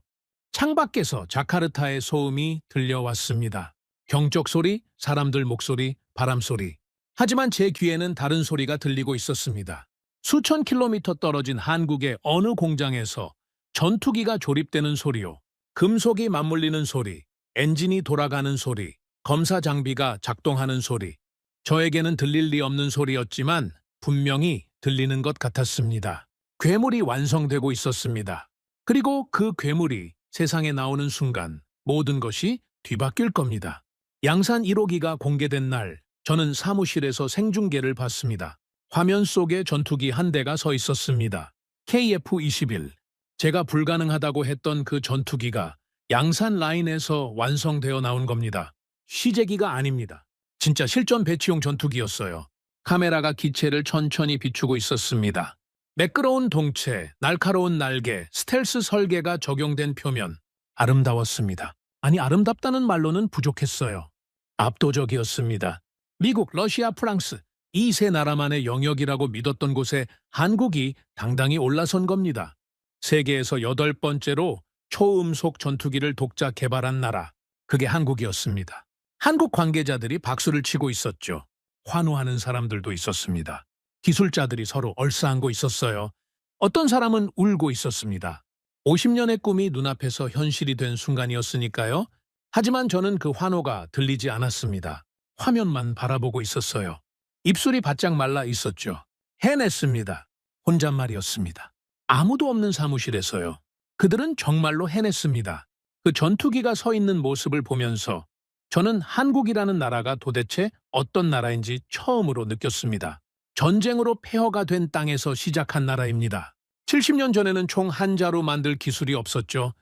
창밖에서 자카르타의 소음이 들려왔습니다. 경적 소리, 사람들 목소리, 바람 소리. 하지만 제 귀에는 다른 소리가 들리고 있었습니다. 수천 킬로미터 떨어진 한국의 어느 공장에서 전투기가 조립되는 소리요. 금속이 맞물리는 소리, 엔진이 돌아가는 소리, 검사 장비가 작동하는 소리. 저에게는 들릴 리 없는 소리였지만 분명히 들리는 것 같았습니다. 괴물이 완성되고 있었습니다. 그리고 그 괴물이 세상에 나오는 순간 모든 것이 뒤바뀔 겁니다. 양산 1호기가 공개된 날, 저는 사무실에서 생중계를 봤습니다. 화면 속에 전투기 한 대가 서 있었습니다. KF-21. 제가 불가능하다고 했던 그 전투기가 양산 라인에서 완성되어 나온 겁니다. 시제기가 아닙니다. 진짜 실전 배치용 전투기였어요. 카메라가 기체를 천천히 비추고 있었습니다. 매끄러운 동체, 날카로운 날개, 스텔스 설계가 적용된 표면. 아름다웠습니다. 아니, 아름답다는 말로는 부족했어요. 압도적이었습니다. 미국, 러시아, 프랑스, 이 세 나라만의 영역이라고 믿었던 곳에 한국이 당당히 올라선 겁니다. 세계에서 8번째로 초음속 전투기를 독자 개발한 나라, 그게 한국이었습니다. 한국 관계자들이 박수를 치고 있었죠. 환호하는 사람들도 있었습니다. 기술자들이 서로 얼싸안고 있었어요. 어떤 사람은 울고 있었습니다. 50년의 꿈이 눈앞에서 현실이 된 순간이었으니까요. 하지만 저는 그 환호가 들리지 않았습니다. 화면만 바라보고 있었어요. 입술이 바짝 말라 있었죠. 해냈습니다. 혼잣말이었습니다. 아무도 없는 사무실에서요. 그들은 정말로 해냈습니다. 그 전투기가 서 있는 모습을 보면서 저는 한국이라는 나라가 도대체 어떤 나라인지 처음으로 느꼈습니다. 전쟁으로 폐허가 된 땅에서 시작한 나라입니다. 70년 전에는 총 한 자루 만들 기술이 없었죠.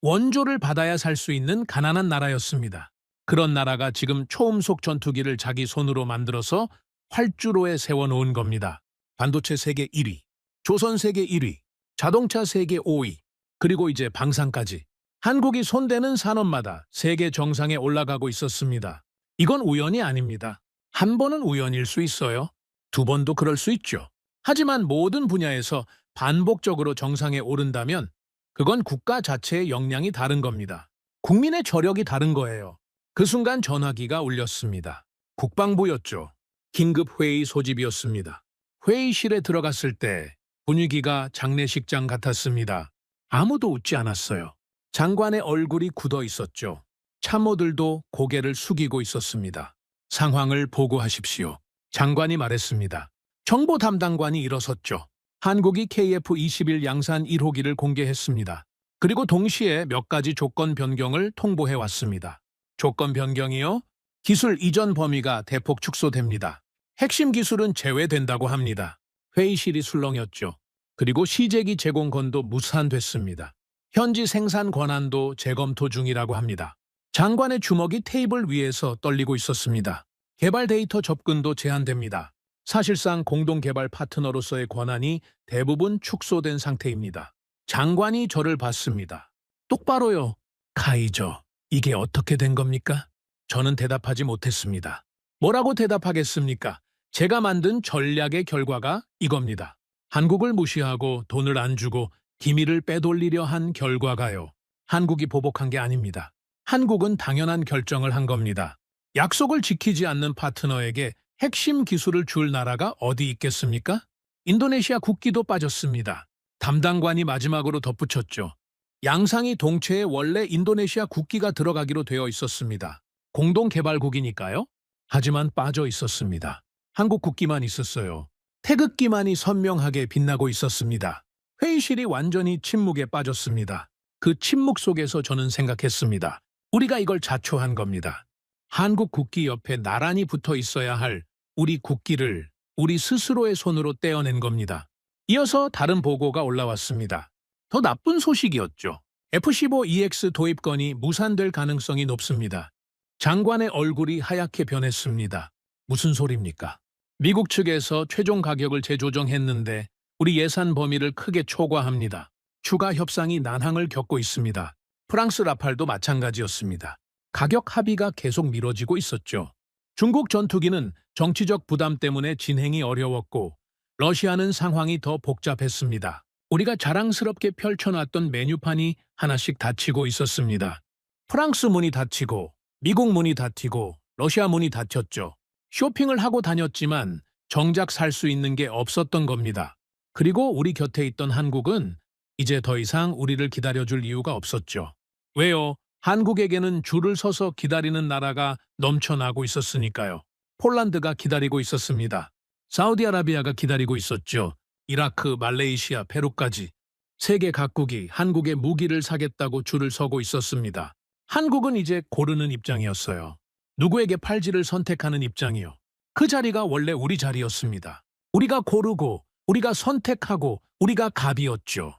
원조를 받아야 살 수 있는 가난한 나라였습니다. 그런 나라가 지금 초음속 전투기를 자기 손으로 만들어서 활주로에 세워놓은 겁니다. 반도체 세계 1위, 조선 세계 1위, 자동차 세계 5위, 그리고 이제 방산까지. 한국이 손대는 산업마다 세계 정상에 올라가고 있었습니다. 이건 우연이 아닙니다. 한 번은 우연일 수 있어요. 두 번도 그럴 수 있죠. 하지만 모든 분야에서 반복적으로 정상에 오른다면 그건 국가 자체의 역량이 다른 겁니다. 국민의 저력이 다른 거예요. 그 순간 전화기가 울렸습니다. 국방부였죠. 긴급회의 소집이었습니다. 회의실에 들어갔을 때 분위기가 장례식장 같았습니다. 아무도 웃지 않았어요. 장관의 얼굴이 굳어 있었죠. 참모들도 고개를 숙이고 있었습니다. 상황을 보고하십시오. 장관이 말했습니다. 정보 담당관이 일어섰죠. 한국이 KF-21 양산 1호기를 공개했습니다. 그리고 동시에 몇 가지 조건 변경을 통보해 왔습니다. 조건 변경이요? 기술 이전 범위가 대폭 축소됩니다. 핵심 기술은 제외된다고 합니다. 회의실이 술렁였죠. 그리고 시제기 제공권도 무산됐습니다. 현지 생산 권한도 재검토 중이라고 합니다. 장관의 주먹이 테이블 위에서 떨리고 있었습니다. 개발 데이터 접근도 제한됩니다. 사실상 공동개발 파트너로서의 권한이 대부분 축소된 상태입니다. 장관이 저를 봤습니다. 똑바로요. 카이저, 이게 어떻게 된 겁니까? 저는 대답하지 못했습니다. 뭐라고 대답하겠습니까? 제가 만든 전략의 결과가 이겁니다. 한국을 무시하고 돈을 안 주고 기밀을 빼돌리려 한 결과가요. 한국이 보복한 게 아닙니다. 한국은 당연한 결정을 한 겁니다. 약속을 지키지 않는 파트너에게 핵심 기술을 줄 나라가 어디 있겠습니까? 인도네시아 국기도 빠졌습니다. 담당관이 마지막으로 덧붙였죠. 양상이 동체에 원래 인도네시아 국기가 들어가기로 되어 있었습니다. 공동개발국이니까요. 하지만 빠져 있었습니다. 한국 국기만 있었어요. 태극기만이 선명하게 빛나고 있었습니다. 회의실이 완전히 침묵에 빠졌습니다. 그 침묵 속에서 저는 생각했습니다. 우리가 이걸 자초한 겁니다. 한국 국기 옆에 나란히 붙어 있어야 할 우리 국기를 우리 스스로의 손으로 떼어낸 겁니다. 이어서 다른 보고가 올라왔습니다. 더 나쁜 소식이었죠. F-15EX 도입건이 무산될 가능성이 높습니다. 장관의 얼굴이 하얗게 변했습니다. 무슨 소리입니까? 미국 측에서 최종 가격을 재조정했는데 우리 예산 범위를 크게 초과합니다. 추가 협상이 난항을 겪고 있습니다. 프랑스 라팔도 마찬가지였습니다. 가격 합의가 계속 미뤄지고 있었죠. 중국 전투기는 정치적 부담 때문에 진행이 어려웠고 러시아는 상황이 더 복잡했습니다. 우리가 자랑스럽게 펼쳐놨던 메뉴판이 하나씩 닫히고 있었습니다. 프랑스 문이 닫히고 미국 문이 닫히고 러시아 문이 닫혔죠. 쇼핑을 하고 다녔지만 정작 살 수 있는 게 없었던 겁니다. 그리고 우리 곁에 있던 한국은 이제 더 이상 우리를 기다려줄 이유가 없었죠. 왜요? 한국에게는 줄을 서서 기다리는 나라가 넘쳐나고 있었으니까요. 폴란드가 기다리고 있었습니다. 사우디아라비아가 기다리고 있었죠. 이라크, 말레이시아, 페루까지. 세계 각국이 한국의 무기를 사겠다고 줄을 서고 있었습니다. 한국은 이제 고르는 입장이었어요. 누구에게 팔지를 선택하는 입장이요. 그 자리가 원래 우리 자리였습니다. 우리가 고르고, 우리가 선택하고, 우리가 갑이었죠.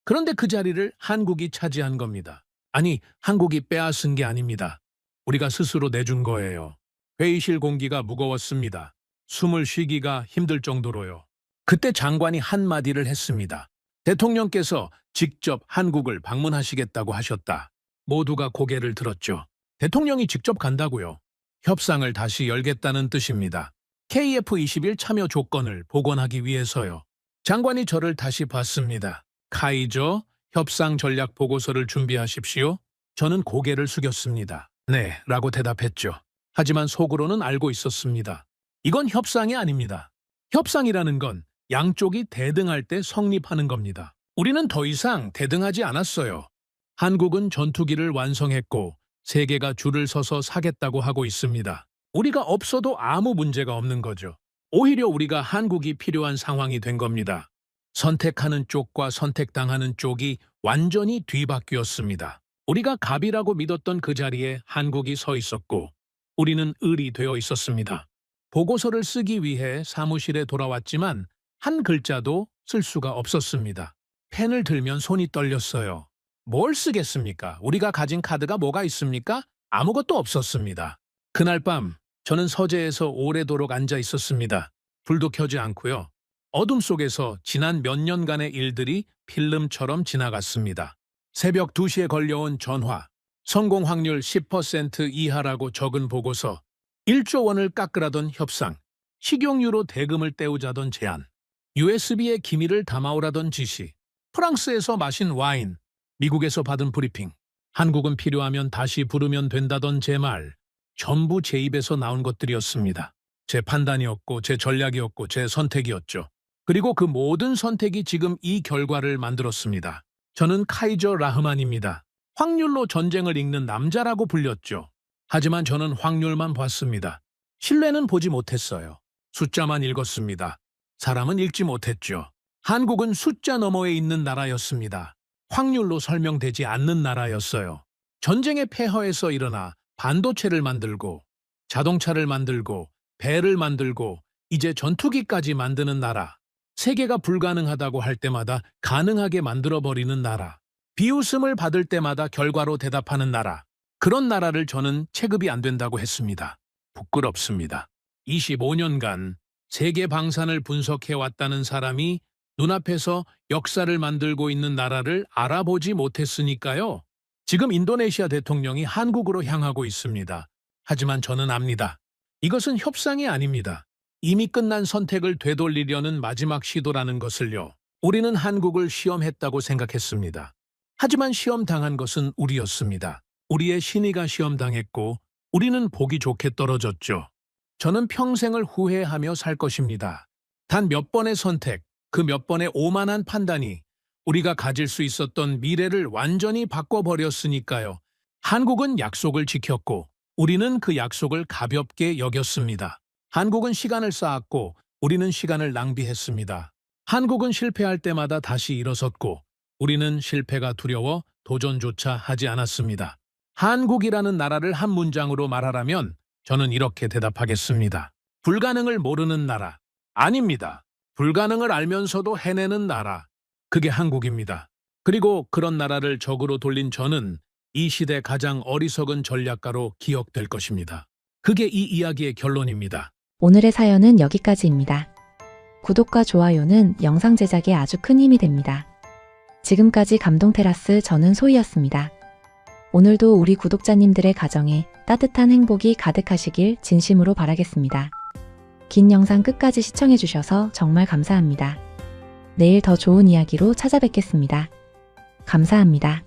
그런데 그 자리를 한국이 차지한 겁니다. 아니, 한국이 빼앗은 게 아닙니다. 우리가 스스로 내준 거예요. 회의실 공기가 무거웠습니다. 숨을 쉬기가 힘들 정도로요. 그때 장관이 한마디를 했습니다. 대통령께서 직접 한국을 방문하시겠다고 하셨다. 모두가 고개를 들었죠. 대통령이 직접 간다고요. 협상을 다시 열겠다는 뜻입니다. KF-21 참여 조건을 복원하기 위해서요. 장관이 저를 다시 봤습니다. 카이저, 협상 전략 보고서를 준비하십시오. 저는 고개를 숙였습니다. 네, 라고 대답했죠. 하지만 속으로는 알고 있었습니다. 이건 협상이 아닙니다. 협상이라는 건 양쪽이 대등할 때 성립하는 겁니다. 우리는 더 이상 대등하지 않았어요. 한국은 전투기를 완성했고 세계가 줄을 서서 사겠다고 하고 있습니다. 우리가 없어도 아무 문제가 없는 거죠. 오히려 우리가 한국이 필요한 상황이 된 겁니다. 선택하는 쪽과 선택당하는 쪽이 완전히 뒤바뀌었습니다. 우리가 갑이라고 믿었던 그 자리에 한국이 서 있었고 우리는 을이 되어 있었습니다. 보고서를 쓰기 위해 사무실에 돌아왔지만 한 글자도 쓸 수가 없었습니다. 펜을 들면 손이 떨렸어요. 뭘 쓰겠습니까? 우리가 가진 카드가 뭐가 있습니까? 아무것도 없었습니다. 그날 밤 저는 서재에서 오래도록 앉아 있었습니다. 불도 켜지 않고요. 어둠 속에서 지난 몇 년간의 일들이 필름처럼 지나갔습니다. 새벽 2시에 걸려온 전화, 성공 확률 10% 이하라고 적은 보고서, 1조 원을 깎으라던 협상, 식용유로 대금을 때우자던 제안, USB에 기밀을 담아오라던 지시, 프랑스에서 마신 와인, 미국에서 받은 브리핑, 한국은 필요하면 다시 부르면 된다던 제 말, 전부 제 입에서 나온 것들이었습니다. 제 판단이었고 제 전략이었고 제 선택이었죠. 그리고 그 모든 선택이 지금 이 결과를 만들었습니다. 저는 카이저 라흐만입니다. 확률로 전쟁을 읽는 남자라고 불렸죠. 하지만 저는 확률만 봤습니다. 신뢰는 보지 못했어요. 숫자만 읽었습니다. 사람은 읽지 못했죠. 한국은 숫자 너머에 있는 나라였습니다. 확률로 설명되지 않는 나라였어요. 전쟁의 폐허에서 일어나 반도체를 만들고 자동차를 만들고 배를 만들고 이제 전투기까지 만드는 나라. 세계가 불가능하다고 할 때마다 가능하게 만들어버리는 나라. 비웃음을 받을 때마다 결과로 대답하는 나라. 그런 나라를 저는 체급이 안 된다고 했습니다. 부끄럽습니다. 25년간 세계 방산을 분석해왔다는 사람이 눈앞에서 역사를 만들고 있는 나라를 알아보지 못했으니까요. 지금 인도네시아 대통령이 한국으로 향하고 있습니다. 하지만 저는 압니다. 이것은 협상이 아닙니다. 이미 끝난 선택을 되돌리려는 마지막 시도라는 것을요. 우리는 한국을 시험했다고 생각했습니다. 하지만 시험당한 것은 우리였습니다. 우리의 신의가 시험당했고 우리는 보기 좋게 떨어졌죠. 저는 평생을 후회하며 살 것입니다. 단 몇 번의 선택, 그 몇 번의 오만한 판단이 우리가 가질 수 있었던 미래를 완전히 바꿔버렸으니까요. 한국은 약속을 지켰고 우리는 그 약속을 가볍게 여겼습니다. 한국은 시간을 쌓았고 우리는 시간을 낭비했습니다. 한국은 실패할 때마다 다시 일어섰고 우리는 실패가 두려워 도전조차 하지 않았습니다. 한국이라는 나라를 한 문장으로 말하라면 저는 이렇게 대답하겠습니다. 불가능을 모르는 나라. 아닙니다. 불가능을 알면서도 해내는 나라. 그게 한국입니다. 그리고 그런 나라를 적으로 돌린 저는 이 시대 가장 어리석은 전략가로 기억될 것입니다. 그게 이 이야기의 결론입니다. 오늘의 사연은 여기까지입니다. 구독과 좋아요는 영상 제작에 아주 큰 힘이 됩니다. 지금까지 감동테라스 저는 소희였습니다. 오늘도 우리 구독자님들의 가정에 따뜻한 행복이 가득하시길 진심으로 바라겠습니다. 긴 영상 끝까지 시청해주셔서 정말 감사합니다. 내일 더 좋은 이야기로 찾아뵙겠습니다. 감사합니다.